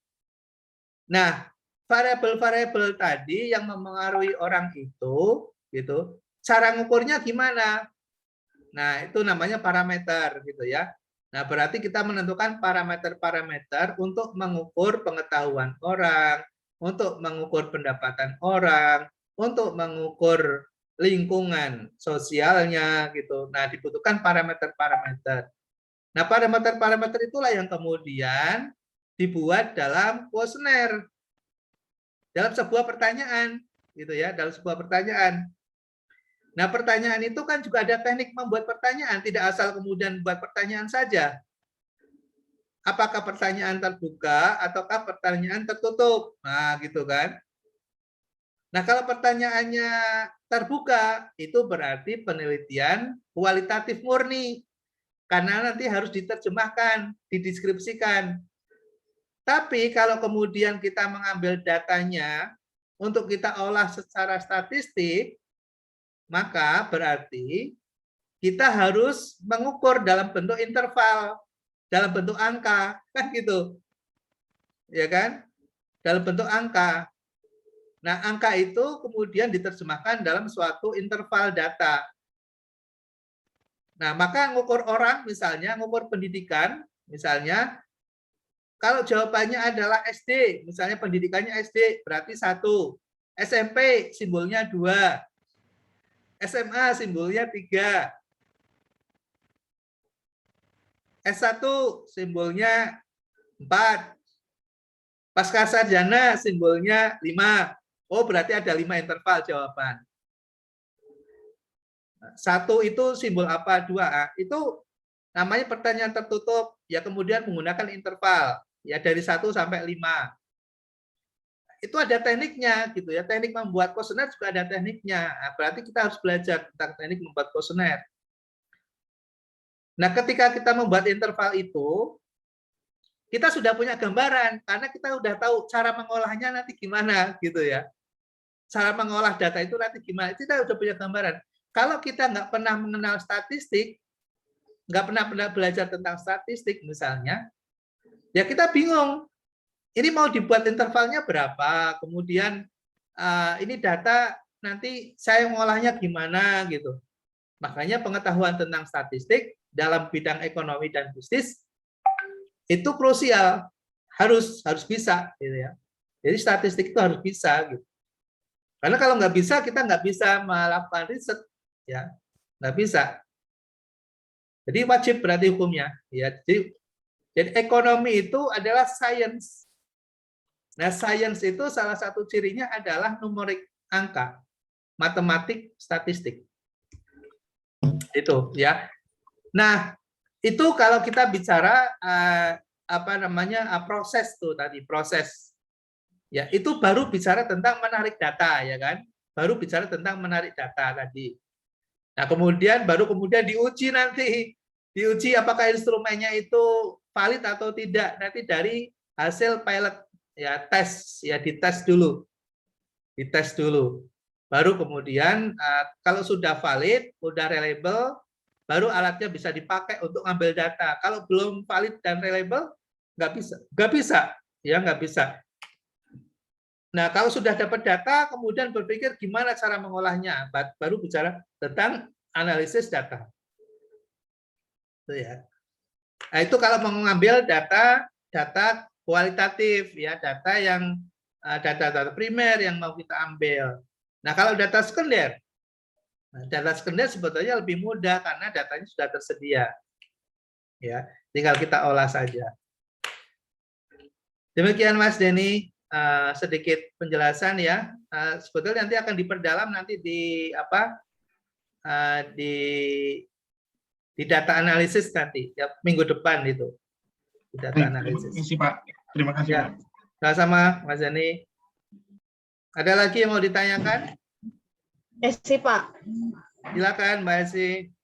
Speaker 1: Nah, variabel-variabel tadi yang mempengaruhi orang itu gitu, cara ngukurnya gimana? Nah, itu namanya parameter gitu ya. Nah, berarti kita menentukan parameter-parameter untuk mengukur pengetahuan orang, untuk mengukur pendapatan orang, untuk mengukur lingkungan sosialnya gitu. Nah, dibutuhkan parameter-parameter. Nah, parameter-parameter itulah yang kemudian dibuat dalam kuesioner, dalam sebuah pertanyaan, gitu ya, dalam sebuah pertanyaan. Nah, pertanyaan itu kan juga ada teknik membuat pertanyaan, tidak asal kemudian buat pertanyaan saja. Apakah pertanyaan terbuka ataukah pertanyaan tertutup? Nah, gitu kan. Nah, kalau pertanyaannya terbuka, itu berarti penelitian kualitatif murni. Karena nanti harus diterjemahkan, dideskripsikan. Tapi kalau kemudian kita mengambil datanya untuk kita olah secara statistik, maka berarti kita harus mengukur dalam bentuk interval, dalam bentuk angka, kan gitu. Ya kan? Dalam bentuk angka. Nah, angka itu kemudian diterjemahkan dalam suatu interval data. Nah, maka ngukur orang misalnya, ngukur pendidikan, misalnya kalau jawabannya adalah SD, misalnya pendidikannya SD, berarti 1. SMP simbolnya 2. SMA simbolnya 3. S1 simbolnya 4. Pascasarjana simbolnya 5. Oh, berarti ada 5 interval jawaban. 1 itu simbol apa? 2. Itu namanya pertanyaan tertutup. Ya kemudian menggunakan interval. Ya dari 1 sampai 5. Itu ada tekniknya gitu ya. Teknik membuat kuesioner juga ada tekniknya. Nah, berarti kita harus belajar tentang teknik membuat kuesioner. Nah, ketika kita membuat interval itu, kita sudah punya gambaran karena kita sudah tahu cara mengolahnya nanti gimana gitu ya. Cara mengolah data itu nanti gimana? Kita sudah punya gambaran. Kalau kita nggak pernah mengenal statistik, nggak pernah belajar tentang statistik misalnya, ya kita bingung. Ini mau dibuat intervalnya berapa, kemudian ini data nanti saya ngolahnya gimana gitu. Makanya pengetahuan tentang statistik dalam bidang ekonomi dan bisnis itu krusial, harus bisa gitu ya. Jadi statistik itu harus bisa gitu. Karena kalau nggak bisa, kita nggak bisa melakukan riset, ya nggak bisa. Jadi wajib berarti hukumnya, ya. Jadi ekonomi itu adalah science. Nah, science itu salah satu cirinya adalah numerik, angka, matematik, statistik. Itu ya. Nah, itu kalau kita bicara proses tuh tadi, proses. Ya, itu baru bicara tentang menarik data ya kan? Baru bicara tentang menarik data tadi. Nah, baru kemudian diuji nanti. Diuji apakah instrumennya itu valid atau tidak nanti dari hasil pilot ya, tes ya, dites dulu. Dites dulu. Baru kemudian kalau sudah valid, sudah reliable, baru alatnya bisa dipakai untuk ngambil data. Kalau belum valid dan reliable, nggak bisa, ya nggak bisa. Nah, kalau sudah dapat data, kemudian berpikir gimana cara mengolahnya, baru bicara tentang analisis data. Itu ya. Nah, itu kalau mengambil data kualitatif, ya, data yang data primer yang mau kita ambil. Nah, kalau data sekunder, sebetulnya lebih mudah karena datanya sudah tersedia, ya, tinggal kita olah saja. Demikian Mas Denny. Sedikit penjelasan ya, sebetulnya nanti akan diperdalam nanti di di data analisis nanti ya, minggu depan itu di data analisis.
Speaker 2: Terima kasih Pak. Terima kasih
Speaker 1: ya,
Speaker 2: Pak.
Speaker 1: Sama Mas Denny. Ada lagi yang mau ditanyakan?
Speaker 4: Esi Pak.
Speaker 1: Silakan Mbak Esi.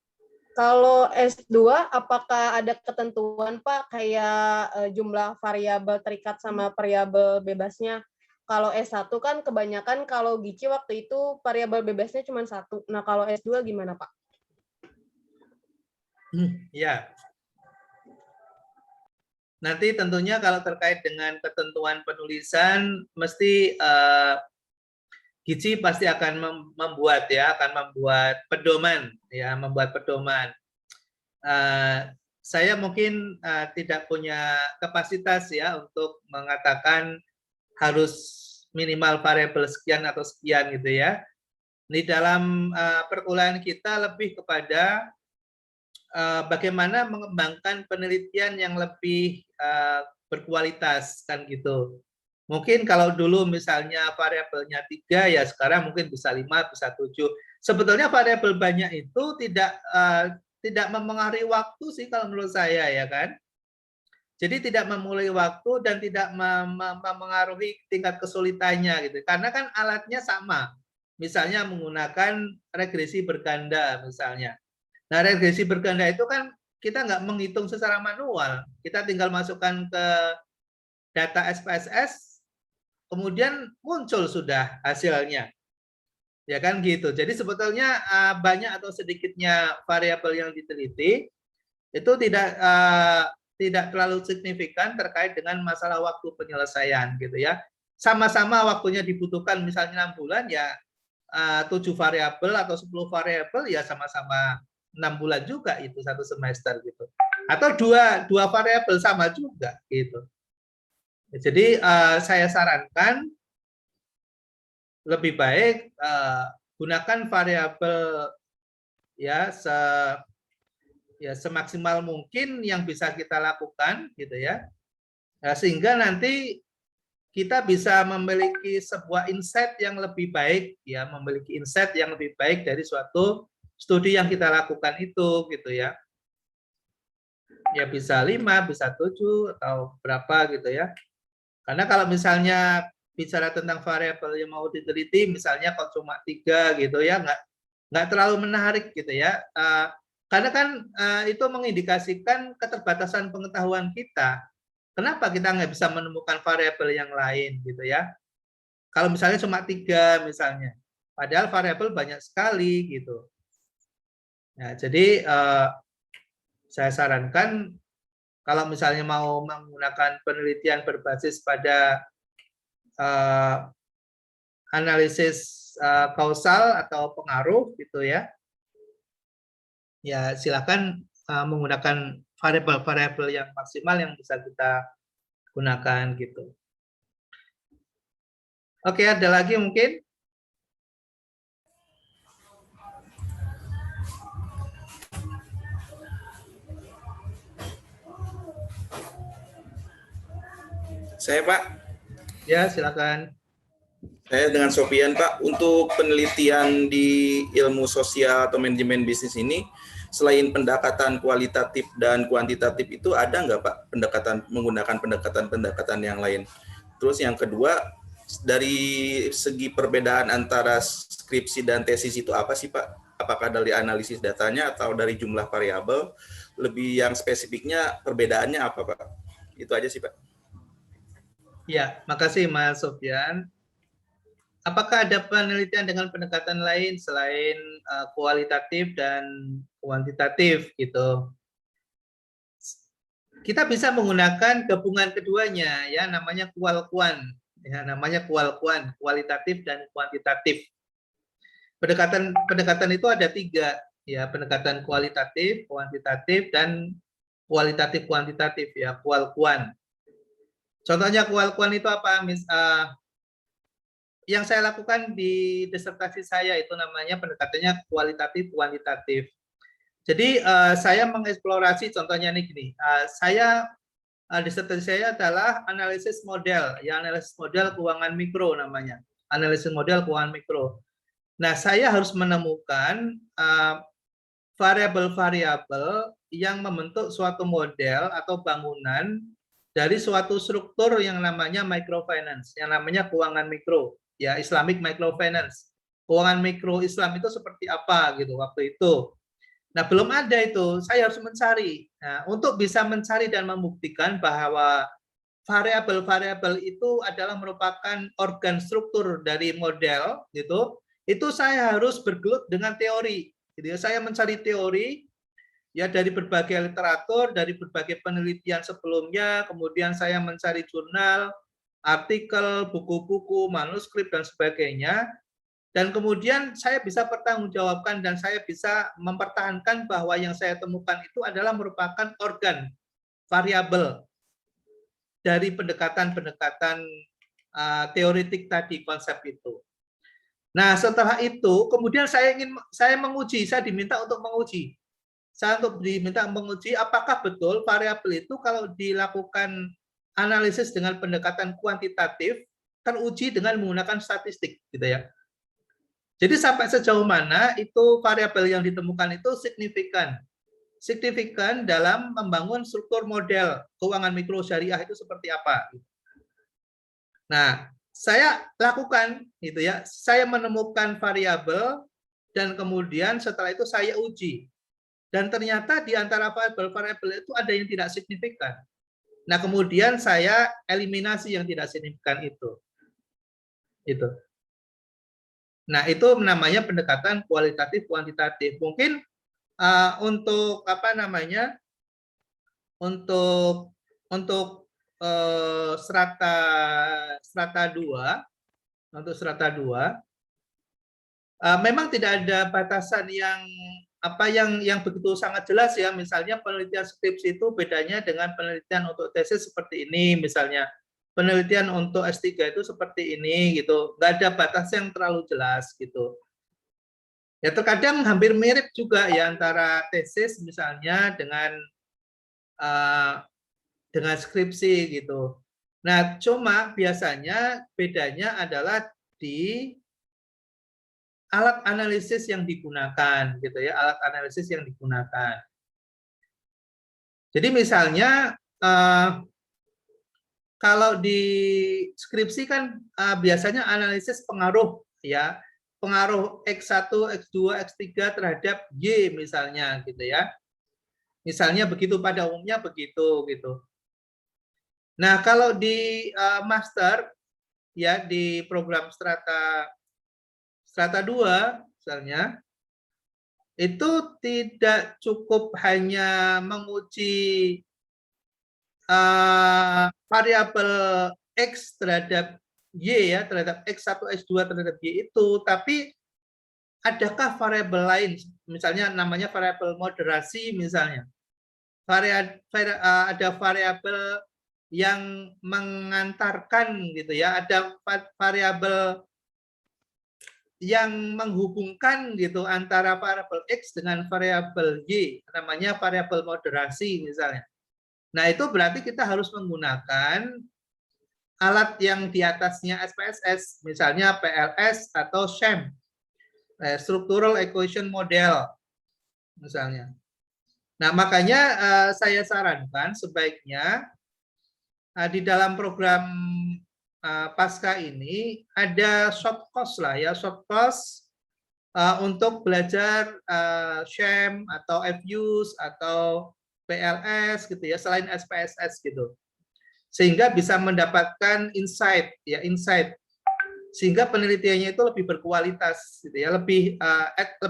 Speaker 4: Kalau S2, apakah ada ketentuan Pak kayak jumlah variabel terikat sama variabel bebasnya? Kalau S1 kan kebanyakan kalau Gici waktu itu variabel bebasnya cuma 1. Nah kalau S2 gimana Pak?
Speaker 1: Ya. Nanti tentunya kalau terkait dengan ketentuan penulisan, mesti Gici pasti akan membuat pedoman ya, membuat pedoman. Saya mungkin tidak punya kapasitas ya untuk mengatakan harus minimal variabel sekian atau sekian gitu ya. Di dalam perkuliahan kita lebih kepada bagaimana mengembangkan penelitian yang lebih berkualitas kan gitu. Mungkin kalau dulu misalnya variabelnya 3, ya sekarang mungkin bisa 5, bisa 7. Sebetulnya variabel banyak itu tidak mempengaruhi waktu sih kalau menurut saya ya kan. Jadi tidak memulai waktu dan tidak mempengaruhi tingkat kesulitannya gitu. Karena kan alatnya sama. Misalnya menggunakan regresi berganda misalnya. Nah, regresi berganda itu kan kita nggak menghitung secara manual. Kita tinggal masukkan ke data SPSS, kemudian muncul sudah hasilnya, ya kan gitu. Jadi sebetulnya banyak atau sedikitnya variabel yang diteliti itu tidak terlalu signifikan terkait dengan masalah waktu penyelesaian gitu ya. Sama-sama waktunya dibutuhkan misalnya 6 bulan ya 7 variabel atau 10 variabel ya sama-sama 6 bulan juga itu satu semester gitu. Atau dua variabel sama juga gitu. Jadi saya sarankan lebih baik gunakan variabel ya semaksimal mungkin yang bisa kita lakukan gitu ya. Sehingga nanti kita bisa memiliki sebuah insight yang lebih baik ya, memiliki insight yang lebih baik dari suatu studi yang kita lakukan itu gitu ya. Ya bisa 5, bisa 7 atau berapa gitu ya. Karena kalau misalnya bicara tentang variabel yang mau diteliti, misalnya kalau cuma 3 gitu ya, nggak terlalu menarik gitu ya. Karena kan itu mengindikasikan keterbatasan pengetahuan kita. Kenapa kita nggak bisa menemukan variabel yang lain gitu ya? Kalau misalnya cuma 3 misalnya, padahal variabel banyak sekali gitu. Nah, jadi saya sarankan kalau misalnya mau menggunakan penelitian berbasis pada analisis kausal atau pengaruh gitu ya, ya silakan menggunakan variabel-variabel yang maksimal yang bisa kita gunakan gitu. Oke, ada lagi mungkin?
Speaker 5: Saya Pak.
Speaker 1: Ya, silakan.
Speaker 5: Saya dengan Sofian Pak. Untuk penelitian di ilmu sosial atau manajemen bisnis ini, selain pendekatan kualitatif dan kuantitatif itu ada nggak Pak menggunakan pendekatan-pendekatan yang lain? Terus yang kedua, dari segi perbedaan antara skripsi dan tesis itu apa sih Pak? Apakah dari analisis datanya atau dari jumlah variabel? Lebih yang spesifiknya perbedaannya apa Pak? Itu aja sih Pak.
Speaker 1: Ya, makasih Mas Sofyan. Apakah ada penelitian dengan pendekatan lain selain kualitatif dan kuantitatif gitu? Kita bisa menggunakan gabungan keduanya ya, namanya kual-kuan. Ya, namanya kual-kuan, kualitatif dan kuantitatif. Pendekatan itu ada 3 ya, pendekatan kualitatif, kuantitatif dan kualitatif kuantitatif ya, kual-kuan. Contohnya kual-kuan itu apa? Yang saya lakukan di disertasi saya itu namanya pendekatannya kualitatif kuantitatif. Jadi saya mengeksplorasi contohnya nih gini. Disertasi saya adalah analisis model, ya analisis model keuangan mikro namanya. Analisis model keuangan mikro. Nah, saya harus menemukan variabel-variabel yang membentuk suatu model atau bangunan dari suatu struktur yang namanya microfinance, yang namanya keuangan mikro, ya Islamic microfinance. Keuangan mikro Islam itu seperti apa gitu waktu itu. Nah, belum ada itu, saya harus mencari. Nah, untuk bisa mencari dan membuktikan bahwa variabel-variabel itu adalah merupakan organ struktur dari model gitu, itu saya harus bergelut dengan teori. Gitu ya. Saya mencari teori ya dari berbagai literatur, dari berbagai penelitian sebelumnya, kemudian saya mencari jurnal, artikel, buku-buku, manuskrip dan sebagainya, dan kemudian saya bisa pertanggungjawabkan dan saya bisa mempertahankan bahwa yang saya temukan itu adalah merupakan organ variabel dari pendekatan-pendekatan teoritik tadi, konsep itu. Nah, setelah itu kemudian saya diminta untuk menguji. Saya diminta menguji apakah betul variabel itu kalau dilakukan analisis dengan pendekatan kuantitatif teruji dengan menggunakan statistik gitu ya. Jadi sampai sejauh mana itu variabel yang ditemukan itu signifikan dalam membangun struktur model keuangan mikro syariah itu seperti apa. Nah, saya lakukan gitu ya. Saya menemukan variabel dan kemudian setelah itu saya uji. Dan ternyata di antara variabel-variabel itu ada yang tidak signifikan. Nah, kemudian saya eliminasi yang tidak signifikan itu. Itu. Nah, itu namanya pendekatan kualitatif kuantitatif. Mungkin untuk apa namanya? Untuk strata 2, untuk strata 2 memang tidak ada batasan yang begitu sangat jelas ya. Misalnya penelitian skripsi itu bedanya dengan penelitian untuk tesis seperti ini misalnya. Penelitian untuk S3 itu seperti ini gitu. Nggak ada batas yang terlalu jelas gitu. Ya terkadang hampir mirip juga ya antara tesis misalnya dengan skripsi gitu. Nah, cuma biasanya bedanya adalah di alat analisis yang digunakan gitu ya, alat analisis yang digunakan. Jadi misalnya kalau di skripsi kan biasanya analisis pengaruh ya, pengaruh X1, X2, X3 terhadap Y misalnya gitu ya. Misalnya begitu pada umumnya begitu gitu. Nah, kalau di master ya di program strata 2 misalnya itu tidak cukup hanya menguji variabel X terhadap Y ya, terhadap X1, X2 terhadap Y itu, tapi adakah variabel lain, misalnya namanya variabel moderasi misalnya. Ada variabel yang mengantarkan gitu ya, ada variabel yang menghubungkan gitu antara variabel X dengan variabel Y, namanya variabel moderasi misalnya. Nah, itu berarti kita harus menggunakan alat yang di atasnya SPSS, misalnya PLS atau SHAM, Structural Equation Model misalnya. Nah, makanya saya sarankan sebaiknya di dalam program pasca ini ada short course lah ya, short course untuk belajar SHAM atau FUS atau PLS gitu ya, selain SPSS gitu, sehingga bisa mendapatkan insight ya, sehingga penelitiannya itu lebih berkualitas gitu ya, lebih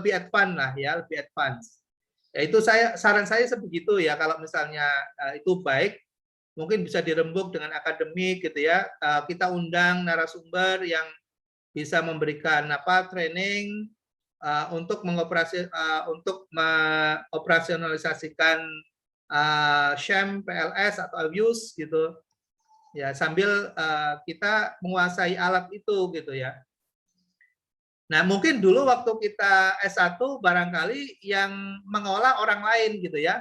Speaker 1: advance lah ya, lebih advance. Ya, itu saran saya sebegitu ya, kalau misalnya itu baik, mungkin bisa dirembuk dengan akademik gitu ya. Kita undang narasumber yang bisa memberikan training untuk mengoperasionalisasikan SHAM, PLS atau FUS gitu. Ya, sambil kita menguasai alat itu gitu ya. Nah, mungkin dulu waktu kita S1 barangkali yang mengolah orang lain gitu ya.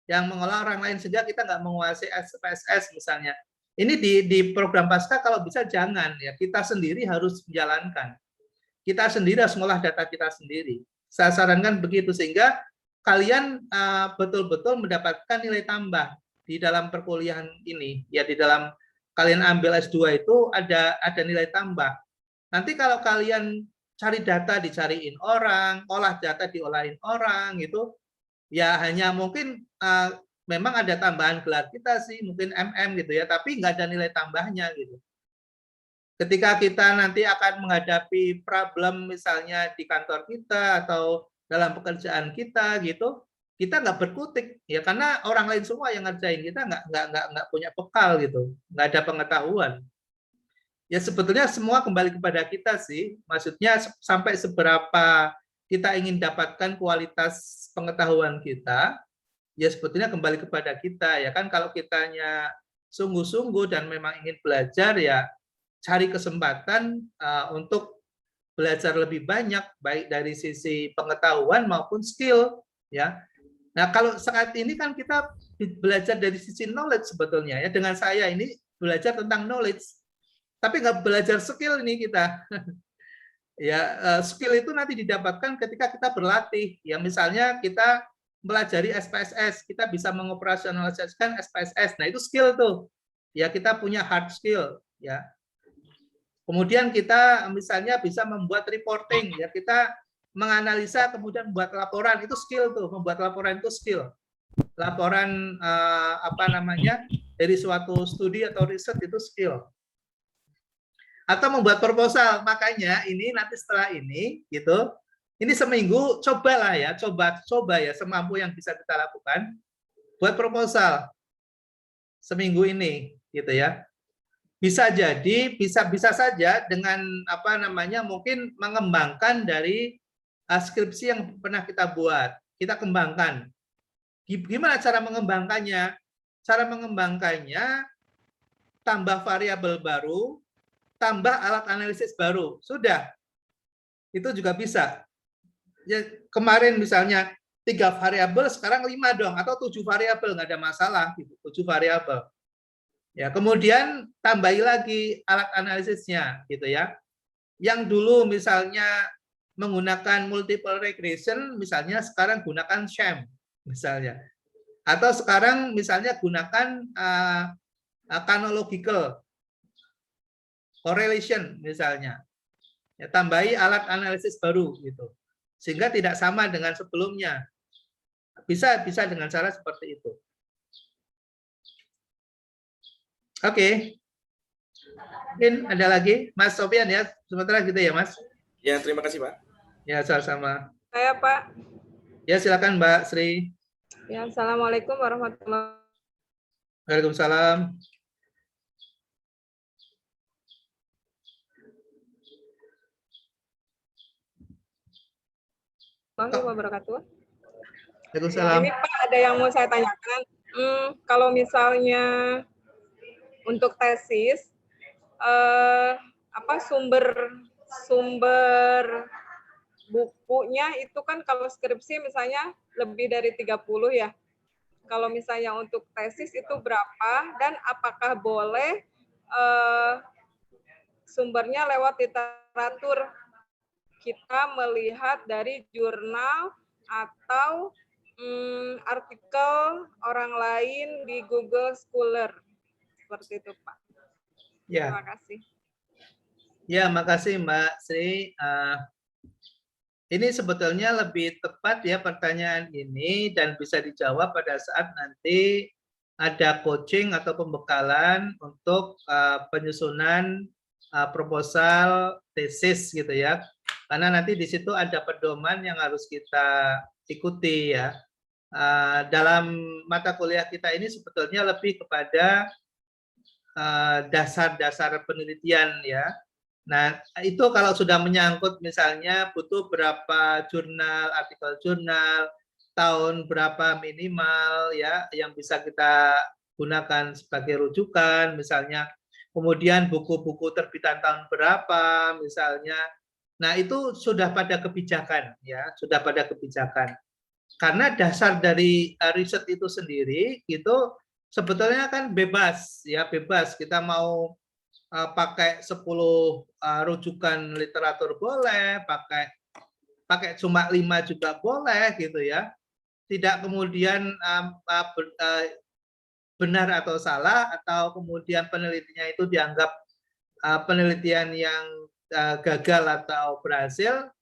Speaker 1: Yang mengolah orang lain, sehingga kita nggak menguasai SPSS misalnya. Ini di program pasca kalau bisa jangan ya, kita sendiri harus menjalankan. Kita sendiri harus mengolah data kita sendiri. Saya sarankan begitu, sehingga kalian betul-betul mendapatkan nilai tambah di dalam perkuliahan ini. Ya, di dalam kalian ambil S2 itu ada nilai tambah. Nanti kalau kalian cari data dicariin orang, olah data diolahin orang gitu, ya hanya mungkin memang ada tambahan gelar kita sih, mungkin MM gitu ya, tapi nggak ada nilai tambahnya gitu. Ketika kita nanti akan menghadapi problem misalnya di kantor kita atau dalam pekerjaan kita gitu, kita nggak berkutik ya, karena orang lain semua yang ngerjain, kita nggak punya bekal gitu, nggak ada pengetahuan. Ya sebetulnya semua kembali kepada kita sih, maksudnya sampai seberapa kita ingin dapatkan kualitas pengetahuan kita, ya sebetulnya kembali kepada kita ya kan. Kalau kitanya sungguh-sungguh dan memang ingin belajar, ya cari kesempatan untuk belajar lebih banyak, baik dari sisi pengetahuan maupun skill ya. Nah, kalau saat ini kan kita belajar dari sisi knowledge sebetulnya ya. Dengan saya ini belajar tentang knowledge, tapi nggak belajar skill ini kita. Ya, skill itu nanti didapatkan ketika kita berlatih. Ya, misalnya kita pelajari SPSS, kita bisa mengoperasionalisasikan SPSS. Nah, itu skill tuh. Ya, kita punya hard skill ya. Kemudian kita misalnya bisa membuat reporting, ya kita menganalisa kemudian membuat laporan, itu skill tuh. Membuat laporan itu skill. Laporan dari suatu studi atau riset itu skill. Atau membuat proposal, makanya ini nanti setelah ini gitu, ini seminggu cobalah ya, coba ya semampu yang bisa kita lakukan, buat proposal seminggu ini gitu ya. Bisa jadi bisa saja dengan mungkin mengembangkan dari skripsi yang pernah kita buat, kita kembangkan. Gimana cara mengembangkannya? Cara mengembangkannya tambah variabel baru, tambah alat analisis baru, sudah. Itu juga bisa. Ya, kemarin misalnya 3 variabel, sekarang 5 dong, atau 7 variabel, nggak ada masalah, gitu. 7 variabel. Ya, kemudian tambahi lagi alat analisisnya, gitu ya. Yang dulu misalnya menggunakan multiple regression, misalnya sekarang gunakan SHAM, misalnya. Atau sekarang misalnya gunakan chronological correlation misalnya. Ya, tambahi alat analisis baru gitu. Sehingga tidak sama dengan sebelumnya. Bisa dengan cara seperti itu. Oke. Mungkin ada lagi Mas Sofian ya, sementara gitu ya Mas.
Speaker 5: Ya, terima kasih Pak.
Speaker 1: Ya, sama-sama.
Speaker 6: Saya Pak.
Speaker 1: Ya, silakan Mbak Sri.
Speaker 6: Ya, Assalamualaikum warahmatullahi
Speaker 1: Waalaikumsalam.
Speaker 6: wabarakatuh.
Speaker 1: Waalaikumsalam.
Speaker 6: Ini Pak, ada yang mau saya tanyakan. Kalau misalnya untuk tesis, apa sumber bukunya itu kan kalau skripsi misalnya lebih dari 30 ya. Kalau misalnya untuk tesis itu berapa dan apakah boleh sumbernya lewat literatur? Kita melihat dari jurnal atau artikel orang lain di Google Scholar. Seperti itu, Pak.
Speaker 1: Ya.
Speaker 6: Terima kasih.
Speaker 1: Ya, makasih Mbak Sri. Ini sebetulnya lebih tepat ya pertanyaan ini dan bisa dijawab pada saat nanti ada coaching atau pembekalan untuk penyusunan proposal tesis gitu ya. Karena nanti di situ ada pedoman yang harus kita ikuti ya. Dalam mata kuliah kita ini sebetulnya lebih kepada dasar-dasar penelitian ya. Nah, itu kalau sudah menyangkut misalnya butuh berapa jurnal, artikel jurnal, tahun berapa minimal ya yang bisa kita gunakan sebagai rujukan misalnya. Kemudian buku-buku terbitan tahun berapa misalnya. Nah, itu sudah pada kebijakan ya, sudah pada kebijakan. Karena dasar dari riset itu sendiri itu sebetulnya kan bebas ya, bebas. Kita mau pakai 10 rujukan literatur boleh, pakai cuma 5 juga boleh gitu ya. Tidak kemudian benar atau salah atau kemudian penelitiannya itu dianggap penelitian yang gagal atau berhasil,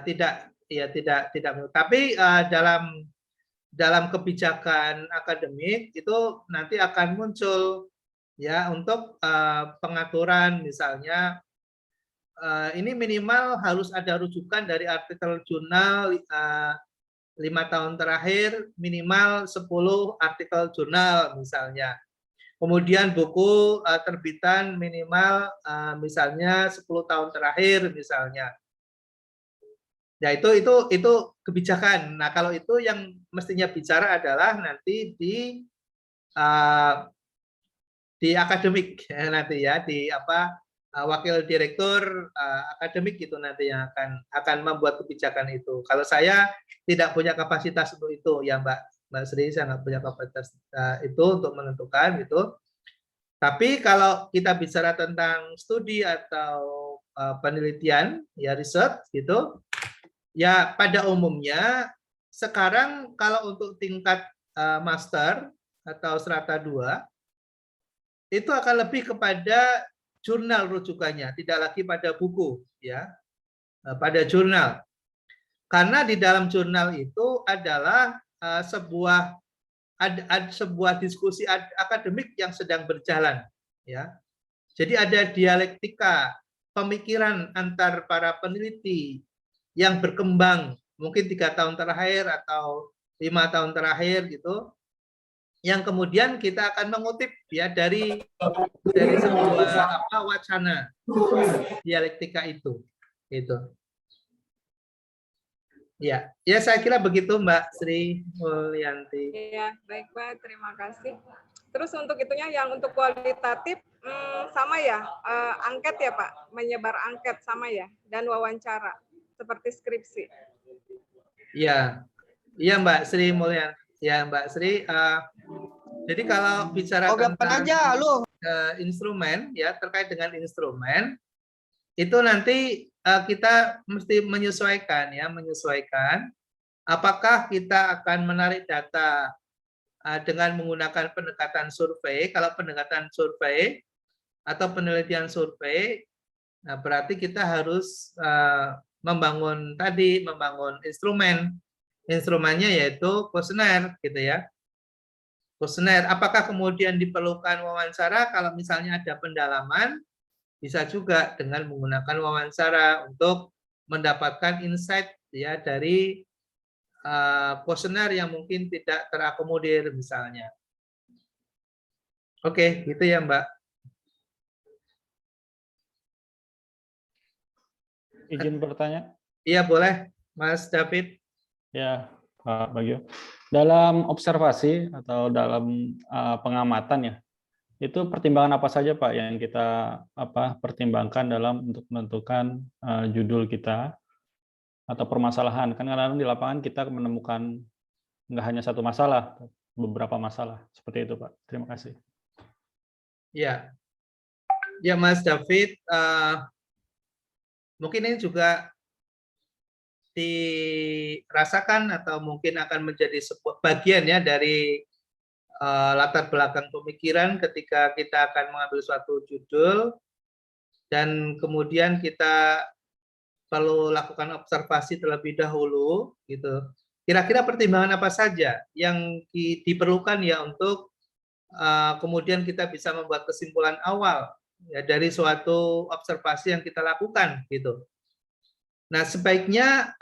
Speaker 1: tidak tapi dalam kebijakan akademik itu nanti akan muncul ya untuk pengaturan misalnya ini minimal harus ada rujukan dari artikel jurnal 5 tahun terakhir, minimal 10 artikel jurnal misalnya. Kemudian buku terbitan minimal misalnya 10 tahun terakhir misalnya. Ya itu kebijakan. Nah, kalau itu yang mestinya bicara adalah nanti di akademik nanti ya, di wakil direktur akademik itu nanti yang akan membuat kebijakan itu. Kalau saya tidak punya kapasitas untuk itu ya Mbak Sri, saya nggak punya kapasitas itu untuk menentukan gitu. Tapi kalau kita bicara tentang studi atau penelitian ya riset gitu, ya pada umumnya sekarang kalau untuk tingkat master atau strata 2 itu akan lebih kepada jurnal rujukannya, tidak lagi pada buku ya, pada jurnal. Karena di dalam jurnal itu adalah sebuah diskusi akademik yang sedang berjalan ya. Jadi ada dialektika pemikiran antar para peneliti yang berkembang mungkin 3 tahun terakhir atau 5 tahun terakhir gitu, yang kemudian kita akan mengutip ya dari sebuah wacana dialektika itu gitu. Ya, saya kira begitu Mbak Sri Mulyanti.
Speaker 6: Ya, baik Pak, terima kasih. Terus untuk itunya yang untuk kualitatif sama ya, angket ya Pak, menyebar angket sama ya, dan wawancara seperti skripsi.
Speaker 1: Iya, Mbak Sri Mulyanti. Ya Mbak Sri, jadi kalau bicara tentang instrumen ya, terkait dengan instrumen itu nanti kita mesti menyesuaikan apakah kita akan menarik data dengan menggunakan pendekatan survei. Kalau pendekatan survei atau penelitian survei, nah berarti kita harus membangun instrumen. Instrumennya yaitu kuesioner gitu ya. Kuesioner, apakah kemudian diperlukan wawancara? Kalau misalnya ada pendalaman, bisa juga dengan menggunakan wawancara untuk mendapatkan insight ya dari kuesioner yang mungkin tidak terakomodir misalnya. Oke, gitu ya Mbak.
Speaker 7: Izin bertanya?
Speaker 1: Iya boleh, Mas David.
Speaker 7: Ya, Pak Bagio. Dalam observasi atau dalam pengamatan ya, itu pertimbangan apa saja Pak yang kita pertimbangkan dalam untuk menentukan judul kita atau permasalahan? Kan kadang-kadang di lapangan kita menemukan nggak hanya satu masalah, beberapa masalah. Seperti itu Pak. Terima kasih.
Speaker 1: Ya, ya Mas David, mungkin ini juga dirasakan atau mungkin akan menjadi sebuah bagian ya dari latar belakang pemikiran ketika kita akan mengambil suatu judul dan kemudian kita perlu lakukan observasi terlebih dahulu gitu. Kira-kira pertimbangan apa saja yang diperlukan ya untuk kemudian kita bisa membuat kesimpulan awal ya dari suatu observasi yang kita lakukan gitu. Nah, sebaiknya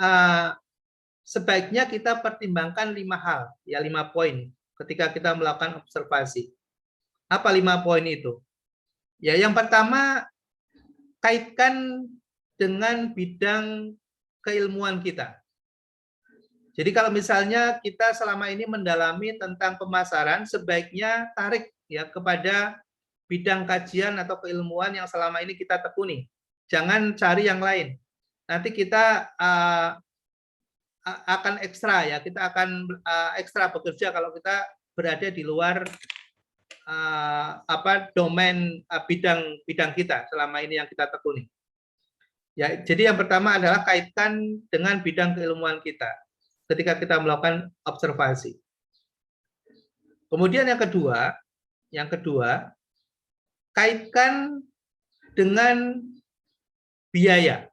Speaker 1: kita pertimbangkan 5 hal, ya 5 poin ketika kita melakukan observasi. Apa 5 poin itu? Ya, yang pertama kaitkan dengan bidang keilmuan kita. Jadi kalau misalnya kita selama ini mendalami tentang pemasaran, sebaiknya tarik ya kepada bidang kajian atau keilmuan yang selama ini kita tekuni. Jangan cari yang lain. Nanti kita akan ekstra ya, kita akan ekstra bekerja kalau kita berada di luar domain bidang kita selama ini yang kita tekuni. Ya, jadi yang pertama adalah kaitkan dengan bidang keilmuan kita ketika kita melakukan observasi. Kemudian yang kedua, kaitkan dengan biaya.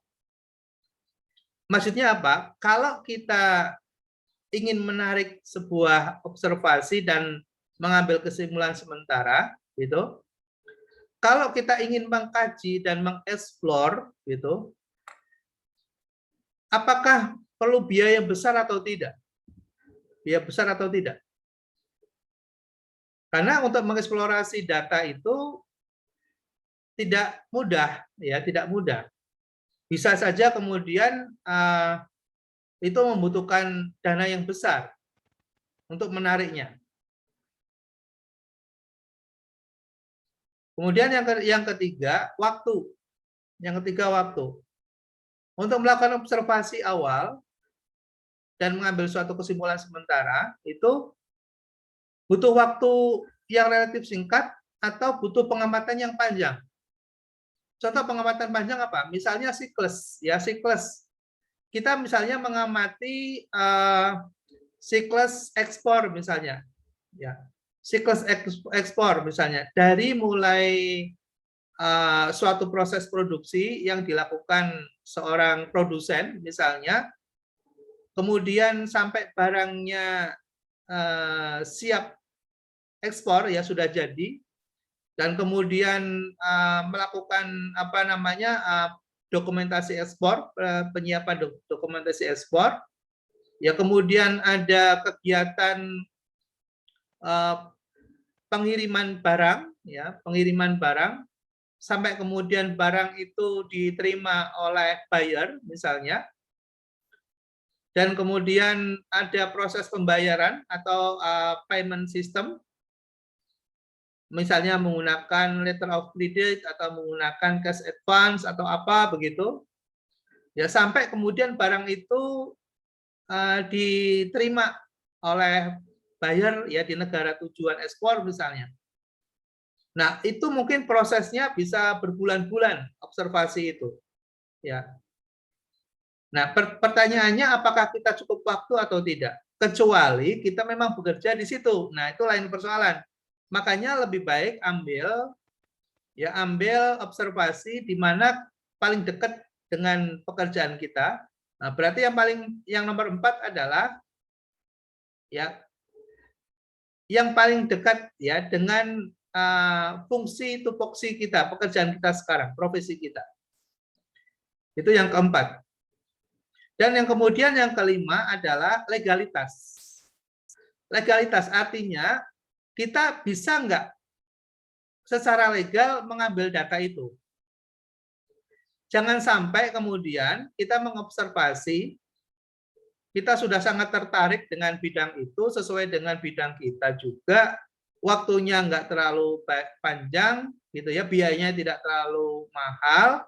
Speaker 1: Maksudnya apa? Kalau kita ingin menarik sebuah observasi dan mengambil kesimpulan sementara, gitu. Kalau kita ingin mengkaji dan mengeksplor, gitu, apakah perlu biaya besar atau tidak? Biaya besar atau tidak? Karena untuk mengeksplorasi data itu tidak mudah, ya, tidak mudah. Bisa saja kemudian itu membutuhkan dana yang besar untuk menariknya. Kemudian yang ketiga, waktu. Yang ketiga, waktu. Untuk melakukan observasi awal dan mengambil suatu kesimpulan sementara, itu butuh waktu yang relatif singkat atau butuh pengamatan yang panjang. Contoh pengamatan panjang apa? Misalnya siklus, ya siklus. Kita misalnya mengamati siklus ekspor misalnya, ya siklus ekspor misalnya dari mulai suatu proses produksi yang dilakukan seorang produsen misalnya, kemudian sampai barangnya siap ekspor ya sudah jadi, dan kemudian melakukan dokumentasi ekspor, penyiapan dokumentasi ekspor, ya kemudian ada kegiatan pengiriman barang, ya pengiriman barang, sampai kemudian barang itu diterima oleh buyer misalnya, dan kemudian ada proses pembayaran atau payment system, misalnya menggunakan letter of credit atau menggunakan cash advance atau apa begitu, ya sampai kemudian barang itu diterima oleh buyer ya di negara tujuan ekspor misalnya. Nah, itu mungkin prosesnya bisa berbulan-bulan observasi itu. Ya. Nah, pertanyaannya apakah kita cukup waktu atau tidak? Kecuali kita memang bekerja di situ. Nah, itu lain persoalan. Makanya lebih baik ambil observasi di mana paling dekat dengan pekerjaan kita. Nah, berarti yang nomor 4 adalah ya yang paling dekat ya dengan fungsi tupoksi kita, pekerjaan kita sekarang, profesi kita. Itu yang keempat. Dan yang kemudian yang kelima adalah legalitas. Legalitas artinya kita bisa nggak secara legal mengambil data itu. Jangan sampai kemudian kita mengobservasi, kita sudah sangat tertarik dengan bidang itu, sesuai dengan bidang kita juga, waktunya nggak terlalu panjang, gitu ya, biayanya tidak terlalu mahal,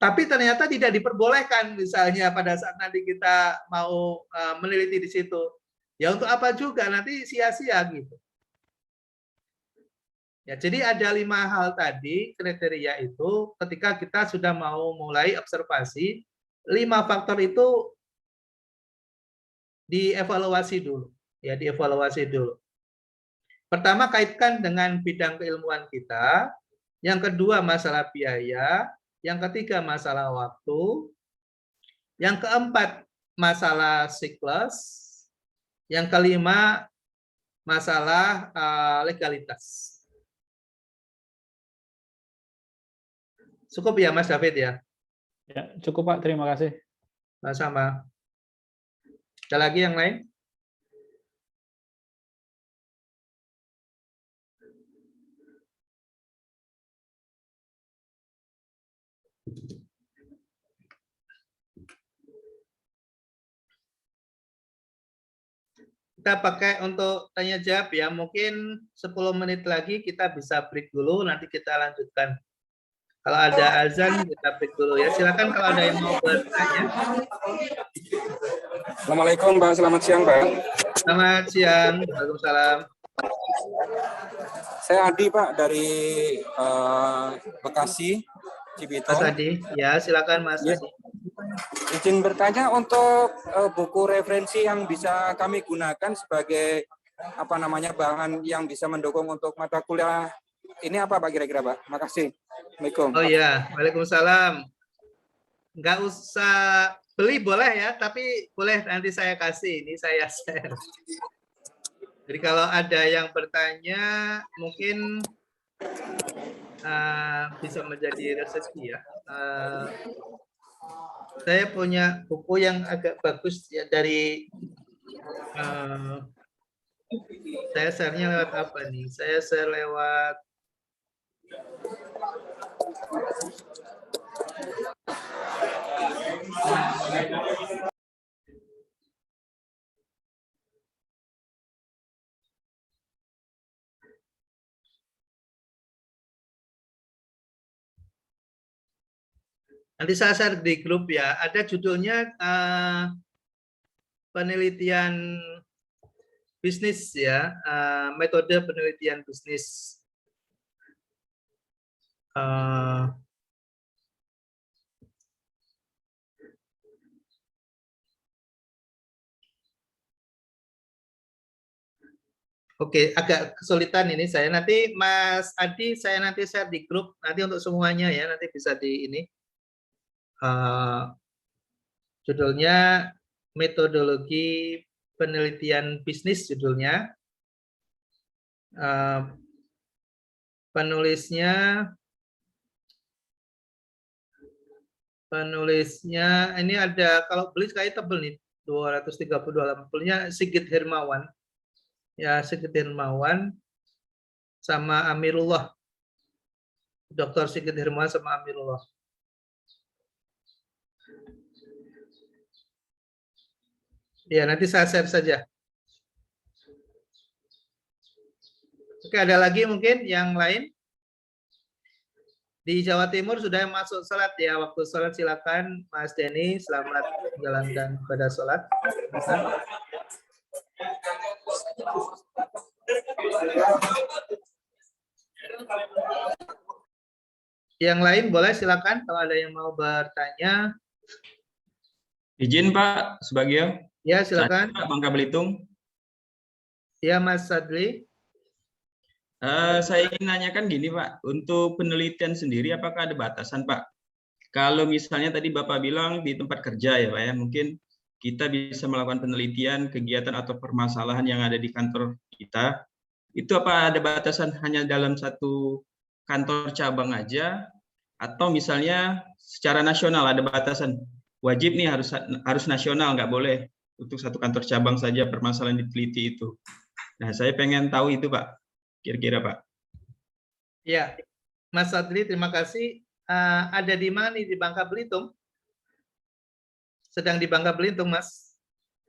Speaker 1: tapi ternyata tidak diperbolehkan misalnya pada saat nanti kita mau meneliti di situ. Ya untuk apa juga, nanti sia-sia gitu. Ya, jadi ada 5 hal tadi kriteria itu ketika kita sudah mau mulai observasi, 5 faktor itu dievaluasi dulu, ya dievaluasi dulu. Pertama kaitkan dengan bidang keilmuan kita, yang kedua masalah biaya, yang ketiga masalah waktu, yang keempat masalah siklus, yang kelima masalah legalitas. Cukup ya Mas David ya?
Speaker 7: Ya, cukup Pak, terima kasih.
Speaker 1: Sama-sama. Ada lagi yang lain? Kita pakai untuk tanya jawab ya, mungkin 10 menit lagi kita bisa break dulu, nanti kita lanjutkan. Kalau ada azan kita break dulu ya. Silakan kalau ada yang mau bertanya.
Speaker 8: Assalamualaikum Pak, selamat siang Pak.
Speaker 1: Selamat siang, waalaikumsalam.
Speaker 8: Saya Adi Pak dari Bekasi, Cibitung.
Speaker 1: Mas Adi, ya silakan Mas Adi.
Speaker 8: Izin bertanya untuk buku referensi yang bisa kami gunakan sebagai bahan yang bisa mendukung untuk mata kuliah ini apa Pak kira-kira Pak? Makasih. Assalamualaikum.
Speaker 1: Oh iya, waalaikumsalam. Nggak usah beli boleh ya, tapi boleh nanti saya kasih. Ini saya share. Jadi kalau ada yang bertanya, mungkin bisa menjadi rezeki ya. Saya punya buku yang agak bagus ya dari saya share-nya lewat apa nih? Saya share lewat nanti saya share di grup ya. Ada judulnya penelitian bisnis ya, metode penelitian bisnis. Oke, agak kesulitan ini saya. Nanti Mas Adi, saya nanti share di grup nanti untuk semuanya ya. Nanti bisa di ini. Judulnya metodologi penelitian bisnis judulnya. Penulisnya ini ada, kalau beli sekali tebel nih, 232 halaman. Belinya Sigit Hermawan. Ya, Sigit Hermawan sama Amirullah. Dr. Sigit Hermawan sama Amirullah. Ya, nanti saya share saja. Oke, ada lagi mungkin yang lain? Di Jawa Timur sudah masuk sholat ya. Waktu sholat silakan Mas Denny. Selamat menjalankan ibadah sholat. Yang lain boleh silakan kalau ada yang mau bertanya.
Speaker 9: Izin Pak Subagio.
Speaker 1: Ya silakan.
Speaker 9: Saya, Bangka Belitung.
Speaker 1: Ya Mas Sadli.
Speaker 9: Saya ingin nanyakan gini Pak, untuk penelitian sendiri apakah ada batasan Pak? Kalau misalnya tadi Bapak bilang di tempat kerja ya Pak ya, mungkin kita bisa melakukan penelitian, kegiatan atau permasalahan yang ada di kantor kita, itu apa ada batasan hanya dalam satu kantor cabang aja, atau misalnya secara nasional ada batasan? wajib nih harus nasional, nggak boleh untuk satu kantor cabang saja permasalahan diteliti itu. Nah, saya pengen tahu itu, Pak. Kira-kira, Pak.
Speaker 1: Ya, Mas Adri, terima kasih. Ada di mana nih? Di Bangka Belitung? Sedang di Bangka Belitung, Mas?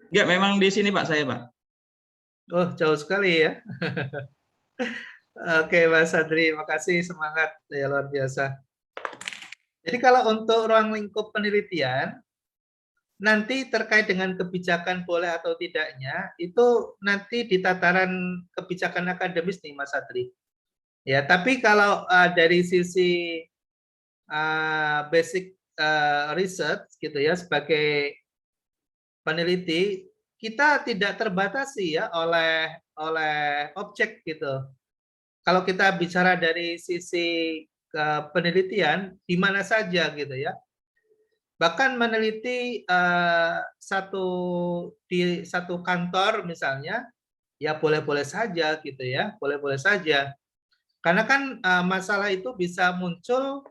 Speaker 9: Enggak, memang di sini, Pak, saya, Pak.
Speaker 1: Oh, jauh sekali ya. Oke, Mas Adri, makasih, semangat, ya luar biasa. Jadi kalau untuk ruang lingkup penelitian, nanti terkait dengan kebijakan boleh atau tidaknya, itu nanti di tataran kebijakan akademis nih, Mas Adri. Ya, tapi kalau dari sisi basic research gitu ya, sebagai peneliti, kita tidak terbatasi ya oleh objek gitu. Kalau kita bicara dari sisi penelitian, di mana saja gitu ya. Bahkan meneliti di satu kantor misalnya, ya boleh-boleh saja gitu ya, boleh-boleh saja. Karena kan masalah itu bisa muncul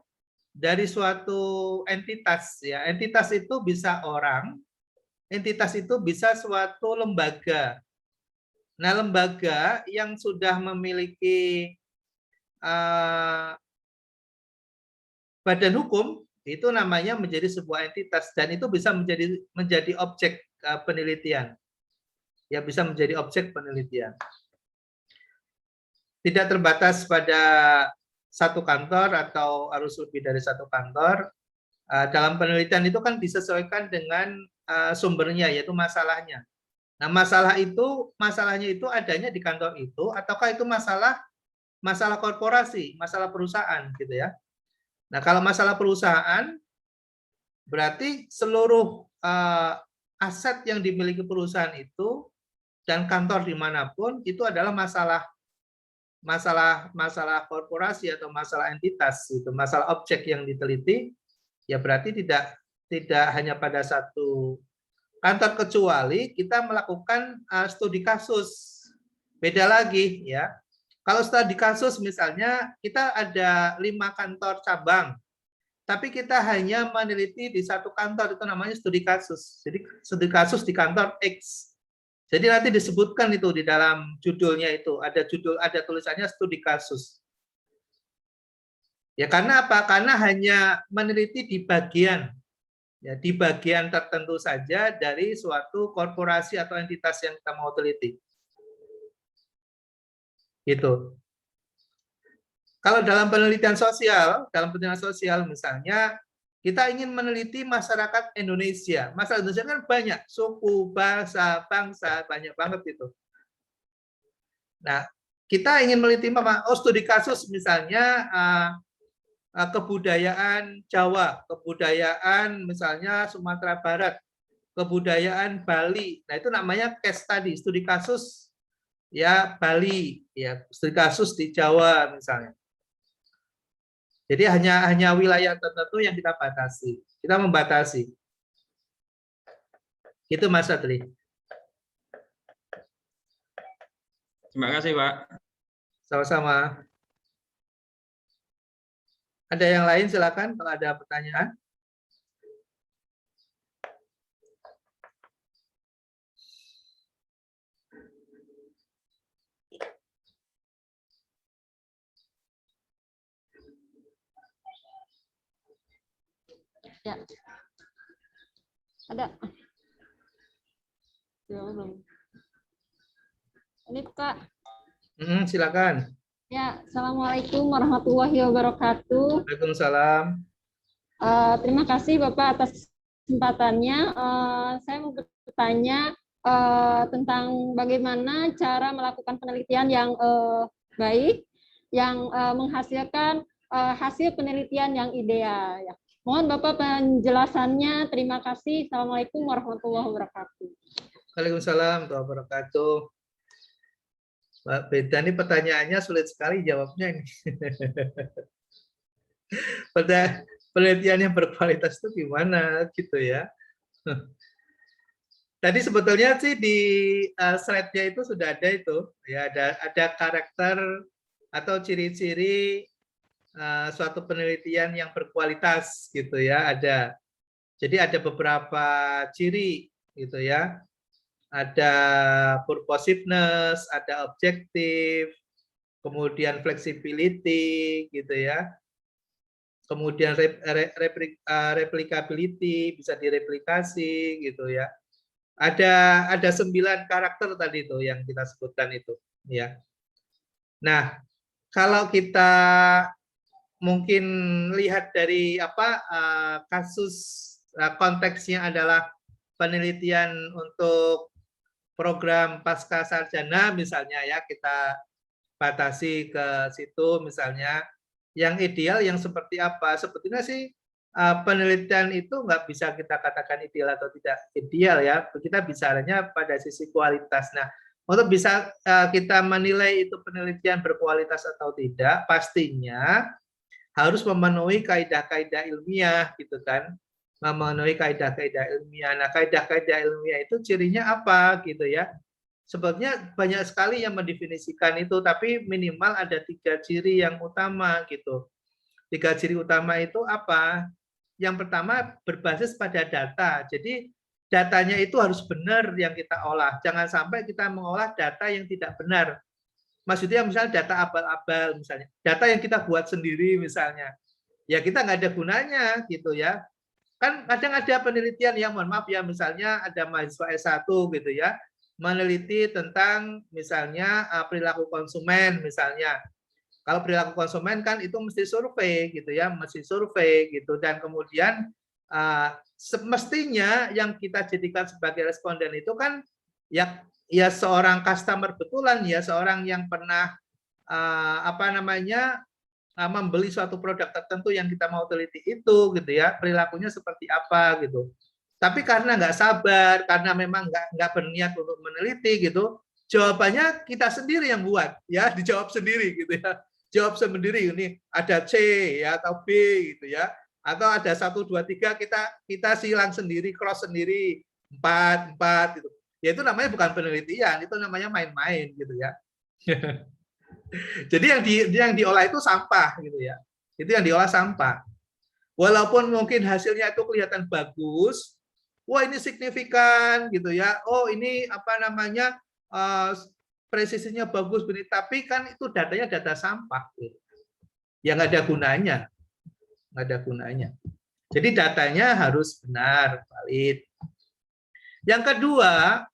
Speaker 1: dari suatu entitas ya. Entitas itu bisa orang, entitas itu bisa suatu lembaga. Nah, lembaga yang sudah memiliki badan hukum itu namanya menjadi sebuah entitas dan itu bisa menjadi objek penelitian. Ya, bisa menjadi objek penelitian. Tidak terbatas pada satu kantor atau harus lebih dari satu kantor. Dalam penelitian itu kan disesuaikan dengan sumbernya, yaitu masalahnya. Nah, masalahnya itu adanya di kantor itu, ataukah itu masalah korporasi, masalah perusahaan, gitu ya. Nah, kalau masalah perusahaan, berarti seluruh aset yang dimiliki perusahaan itu dan kantor dimanapun itu adalah masalah korporasi atau masalah entitas, itu masalah objek yang diteliti, ya berarti tidak hanya pada satu kantor, kecuali kita melakukan studi kasus. Beda lagi ya. Kalau studi kasus misalnya kita ada 5 kantor cabang, tapi kita hanya meneliti di satu kantor, itu namanya studi kasus. Jadi studi kasus di kantor X. Jadi nanti disebutkan itu di dalam judulnya itu, ada tulisannya studi kasus. Ya karena apa? Karena hanya meneliti di bagian tertentu saja dari suatu korporasi atau entitas yang kita mau teliti. Gitu. Kalau dalam penelitian sosial misalnya kita ingin meneliti masyarakat Indonesia. Masyarakat Indonesia kan banyak, suku, bahasa, bangsa, banyak banget itu. Nah, kita ingin meneliti studi kasus misalnya kebudayaan Jawa, kebudayaan misalnya Sumatera Barat, kebudayaan Bali. Nah, itu namanya case study, studi kasus ya Bali, ya studi kasus di Jawa misalnya. Jadi hanya wilayah tertentu yang kita batasi. Kita membatasi. Itu Mas Adri.
Speaker 9: Terima kasih, Pak.
Speaker 1: Sama-sama. Ada yang lain silakan kalau ada pertanyaan.
Speaker 10: Ya. Ada. Belum. Ini Pak.
Speaker 1: Silakan.
Speaker 10: Ya, Assalamualaikum warahmatullahi wabarakatuh.
Speaker 1: Waalaikumsalam.
Speaker 10: Terima kasih Bapak atas kesempatannya. Saya mau bertanya tentang bagaimana cara melakukan penelitian yang baik, yang menghasilkan hasil penelitian yang ideal. Ya. Mohon Bapak penjelasannya. Terima kasih. Assalamualaikum warahmatullahi wabarakatuh.
Speaker 1: Waalaikumsalam warahmatullahi wabarakatuh. Mbak Beda, ini pertanyaannya sulit sekali jawabnya ini. Penelitian yang berkualitas itu gimana gitu ya. Tadi sebetulnya sih di slide-nya itu sudah ada itu, ya ada karakter atau ciri-ciri suatu penelitian yang berkualitas gitu ya, ada. Jadi ada beberapa ciri gitu ya. Ada purposiveness, ada objektif, kemudian flexibility gitu ya. Kemudian replicability, bisa direplikasi gitu ya. Ada 9 karakter tadi itu yang kita sebutkan itu ya. Nah, kalau kita mungkin lihat dari kasus konteksnya adalah penelitian untuk program pasca sarjana misalnya ya, kita batasi ke situ misalnya. Yang ideal yang seperti apa? Sebetulnya sih penelitian itu nggak bisa kita katakan ideal atau tidak ideal ya. Kita bicaranya pada sisi kualitas. Nah, untuk bisa kita menilai itu penelitian berkualitas atau tidak, pastinya harus memenuhi kaidah-kaidah ilmiah gitu kan, memenuhi kaidah-kaidah ilmiah. Nah, kaidah-kaidah ilmiah itu cirinya apa gitu ya? Sebetulnya banyak sekali yang mendefinisikan itu, tapi minimal ada 3 ciri yang utama gitu. 3 ciri utama itu apa? Yang pertama berbasis pada data. Jadi datanya itu harus benar yang kita olah. Jangan sampai kita mengolah data yang tidak benar. Maksudnya misalnya data abal-abal misalnya, data yang kita buat sendiri misalnya, ya kita nggak ada gunanya gitu ya. Kan kadang ada penelitian yang mohon maaf ya, misalnya ada mahasiswa S1 gitu ya, meneliti tentang misalnya perilaku konsumen misalnya. Kalau perilaku konsumen kan itu mesti survei gitu ya, mesti survei gitu, dan kemudian semestinya yang kita jadikan sebagai responden itu kan ya seorang customer betulan ya, seorang yang pernah membeli suatu produk tertentu yang kita mau teliti itu gitu ya, perilakunya seperti apa gitu. Tapi karena nggak sabar, karena memang nggak berniat untuk meneliti gitu, jawabannya kita sendiri yang buat ya, dijawab sendiri gitu ya, jawab sendiri. Ini ada C ya atau B gitu ya, atau ada 1 2 3 kita silang sendiri, cross sendiri 4 gitu. Ya itu namanya bukan penelitian, itu namanya main-main gitu ya. Jadi yang diolah itu sampah gitu ya. Itu yang diolah sampah. Walaupun mungkin hasilnya itu kelihatan bagus, wah ini signifikan gitu ya. Oh ini presisinya bagus begini, tapi kan itu datanya data sampah gitu. Yang nggak ada gunanya. Nggak ada gunanya. Jadi datanya harus benar, valid. Yang kedua,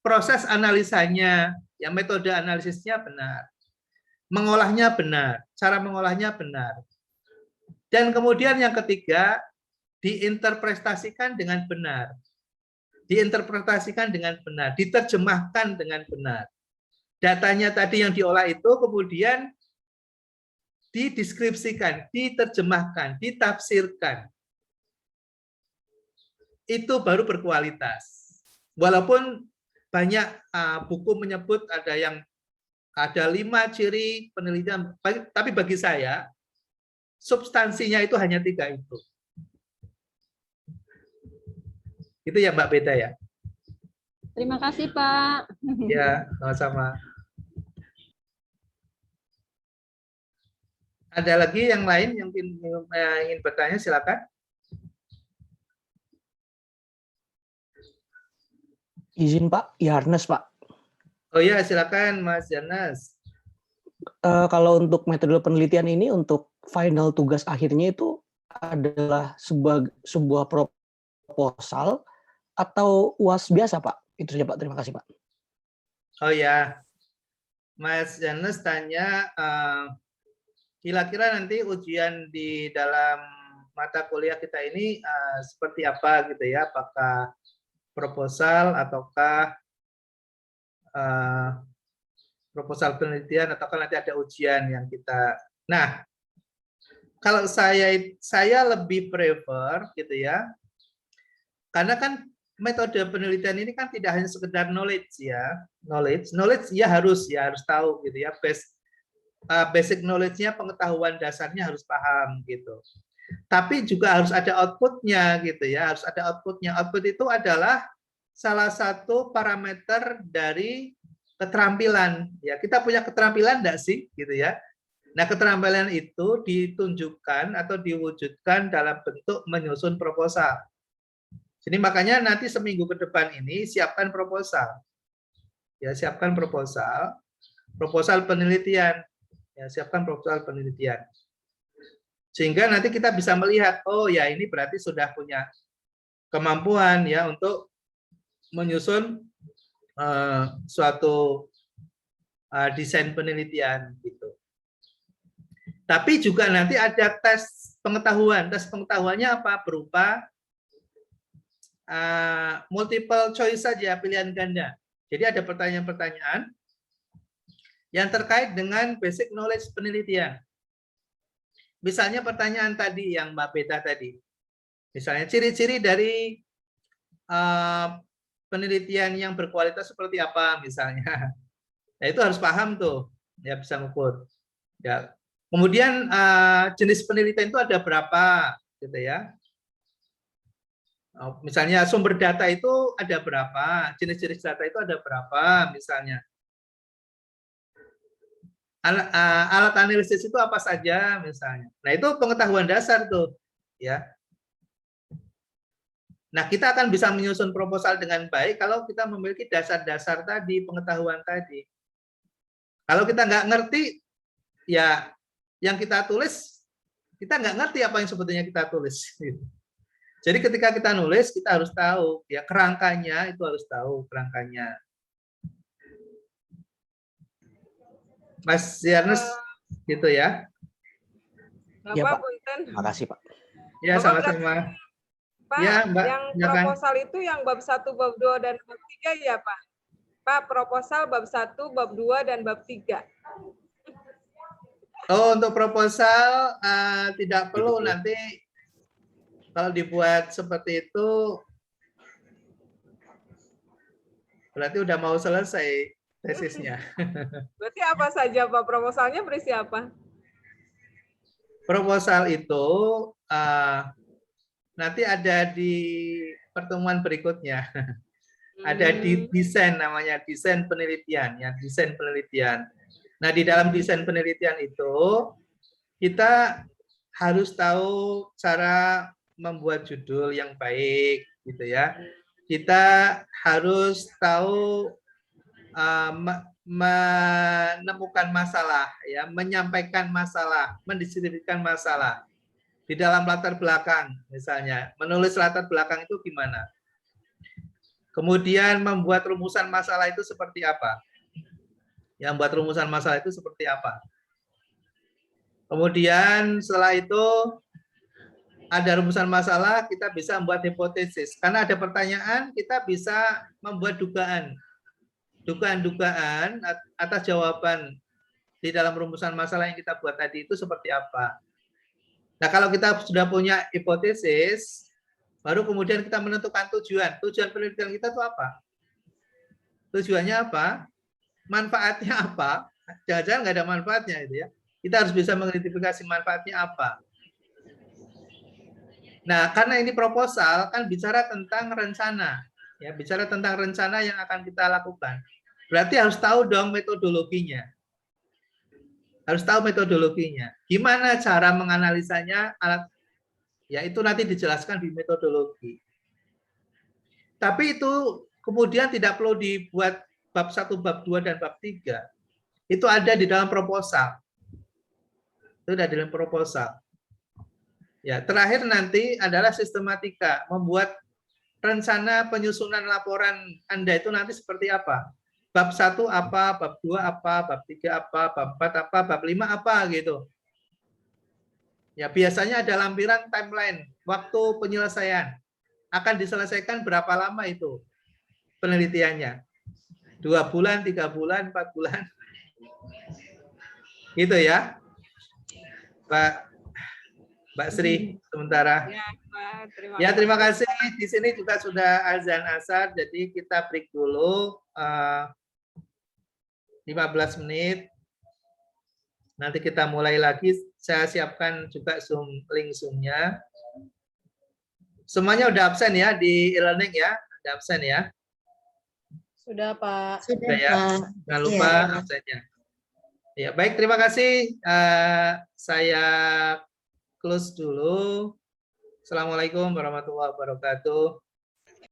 Speaker 1: proses analisanya, ya metode analisisnya benar. Mengolahnya benar, cara mengolahnya benar. Dan kemudian yang ketiga, diinterpretasikan dengan benar. Diinterpretasikan dengan benar, diterjemahkan dengan benar. Datanya tadi yang diolah itu kemudian dideskripsikan, diterjemahkan, ditafsirkan. Itu baru berkualitas. Walaupun banyak buku menyebut ada 5 ciri penelitian, tapi bagi saya substansinya itu hanya 3 itu. Itu ya Mbak Beda ya.
Speaker 10: Terima kasih Pak.
Speaker 1: Ya, sama-sama. Ada lagi yang lain yang ingin bertanya, silakan.
Speaker 11: Izin Pak, Yarnes Pak.
Speaker 1: Oh ya, silakan Mas Yarnes.
Speaker 11: Kalau untuk metode penelitian ini, untuk final tugas akhirnya itu adalah sebuah proposal atau UAS biasa Pak? Itu saja Pak, terima kasih Pak.
Speaker 1: Oh ya, Mas Yarnes tanya, kira-kira nanti ujian di dalam mata kuliah kita ini seperti apa gitu ya? Apakah proposal ataukah proposal penelitian ataukah nanti ada ujian yang kita. Nah, kalau saya lebih prefer gitu ya, karena kan metode penelitian ini kan tidak hanya sekedar knowledge ya, knowledge ya harus tahu gitu ya, basic knowledge-nya, pengetahuan dasarnya harus paham gitu. Tapi juga harus ada output-nya gitu ya, harus ada output-nya. Output itu adalah salah satu parameter dari keterampilan. Ya, kita punya keterampilan enggak sih gitu ya. Nah, keterampilan itu ditunjukkan atau diwujudkan dalam bentuk menyusun proposal. Jadi makanya nanti seminggu ke depan ini siapkan proposal. Ya, siapkan proposal penelitian. Ya, siapkan proposal penelitian. Sehingga nanti kita bisa melihat, oh ya ini berarti sudah punya kemampuan ya untuk menyusun suatu desain penelitian gitu. Tapi juga nanti ada tes pengetahuan. Tes pengetahuannya apa? Berupa multiple choice saja, pilihan ganda. Jadi ada pertanyaan-pertanyaan yang terkait dengan basic knowledge penelitian. Misalnya pertanyaan tadi yang Mbak Beta tadi. Misalnya ciri-ciri dari penelitian yang berkualitas seperti apa misalnya. Nah, itu harus paham tuh, ya bisa ngukur. Ya. Kemudian jenis penelitian itu ada berapa gitu ya. Misalnya sumber data itu ada berapa, jenis-jenis data itu ada berapa misalnya. Alat analisis itu apa saja misalnya. Nah, itu pengetahuan dasar tuh, ya. Nah, kita akan bisa menyusun proposal dengan baik kalau kita memiliki dasar-dasar tadi, pengetahuan tadi. Kalau kita nggak ngerti, ya yang kita tulis, kita nggak ngerti apa yang sebetulnya kita tulis. Jadi ketika kita nulis, kita harus tahu, ya kerangkanya itu harus tahu kerangkanya. Mas Yarnes, gitu ya?
Speaker 11: Ya, Pak.
Speaker 6: Punten.
Speaker 11: Makasih, Pak.
Speaker 1: Ya, sama-sama.
Speaker 6: Pak,
Speaker 1: Ya, Mbak,
Speaker 6: yang
Speaker 1: silakan.
Speaker 6: proposal itu yang bab 1, bab 2, dan bab 3 ya, Pak? Pak, proposal bab 1, bab 2, dan bab 3.
Speaker 1: Oh, untuk proposal tidak perlu nanti kalau dibuat seperti itu berarti udah mau selesai tesisnya.
Speaker 6: Berarti apa saja, Pak? Proposalnya berisi apa?
Speaker 1: Proposal itu nanti ada di pertemuan berikutnya. Ada di desain, namanya desain penelitian, ya desain penelitian. Nah, di dalam desain penelitian itu kita harus tahu cara membuat judul yang baik, gitu ya. Kita harus tahu menemukan masalah, ya, menyampaikan masalah, mendeskripsikan masalah di dalam latar belakang, misalnya menulis latar belakang itu gimana. Kemudian membuat rumusan masalah itu seperti apa. Yang buat rumusan masalah itu seperti apa. Kemudian setelah itu ada rumusan masalah, kita bisa membuat hipotesis. Karena ada pertanyaan, kita bisa membuat dugaan. Dugaan-dugaan atas jawaban di dalam rumusan masalah yang kita buat tadi itu seperti apa. Nah, kalau kita sudah punya hipotesis, baru kemudian kita menentukan tujuan. Tujuan penelitian kita itu apa? Tujuannya apa? Manfaatnya apa? Jangan-jangan nggak ada manfaatnya itu ya. Kita harus bisa mengidentifikasi manfaatnya apa. Nah, karena ini proposal kan bicara tentang rencana, ya, bicara tentang rencana yang akan kita lakukan. Berarti harus tahu dong metodologinya. Harus tahu metodologinya. Gimana cara menganalisanya? Ya, itu nanti dijelaskan di metodologi. Tapi itu kemudian tidak perlu dibuat bab 1, bab 2, dan bab 3. Itu ada di dalam proposal. Itu ada di dalam proposal. Ya, terakhir nanti adalah sistematika, membuat rencana penyusunan laporan Anda itu nanti seperti apa. Bab 1 apa, bab 2 apa, bab 3 apa, bab 4 apa, bab 5 apa gitu. Ya, biasanya ada lampiran timeline, waktu penyelesaian. Akan diselesaikan berapa lama itu penelitiannya. 2 bulan, 3 bulan, 4 bulan. Gitu ya. Mbak Sri, sementara.
Speaker 6: Ya, Pak,
Speaker 1: terima kasih. Di sini juga sudah azan asar, jadi kita break dulu 15 menit. Nanti kita mulai lagi. Saya siapkan juga link Zoom-nya. Semuanya udah absen ya di e-learning ya? Udah absen ya?
Speaker 4: Sudah, Pak.
Speaker 1: Sudah ya. Jangan lupa absennya. Ya, baik, terima kasih. Saya close dulu. Assalamualaikum warahmatullahi wabarakatuh.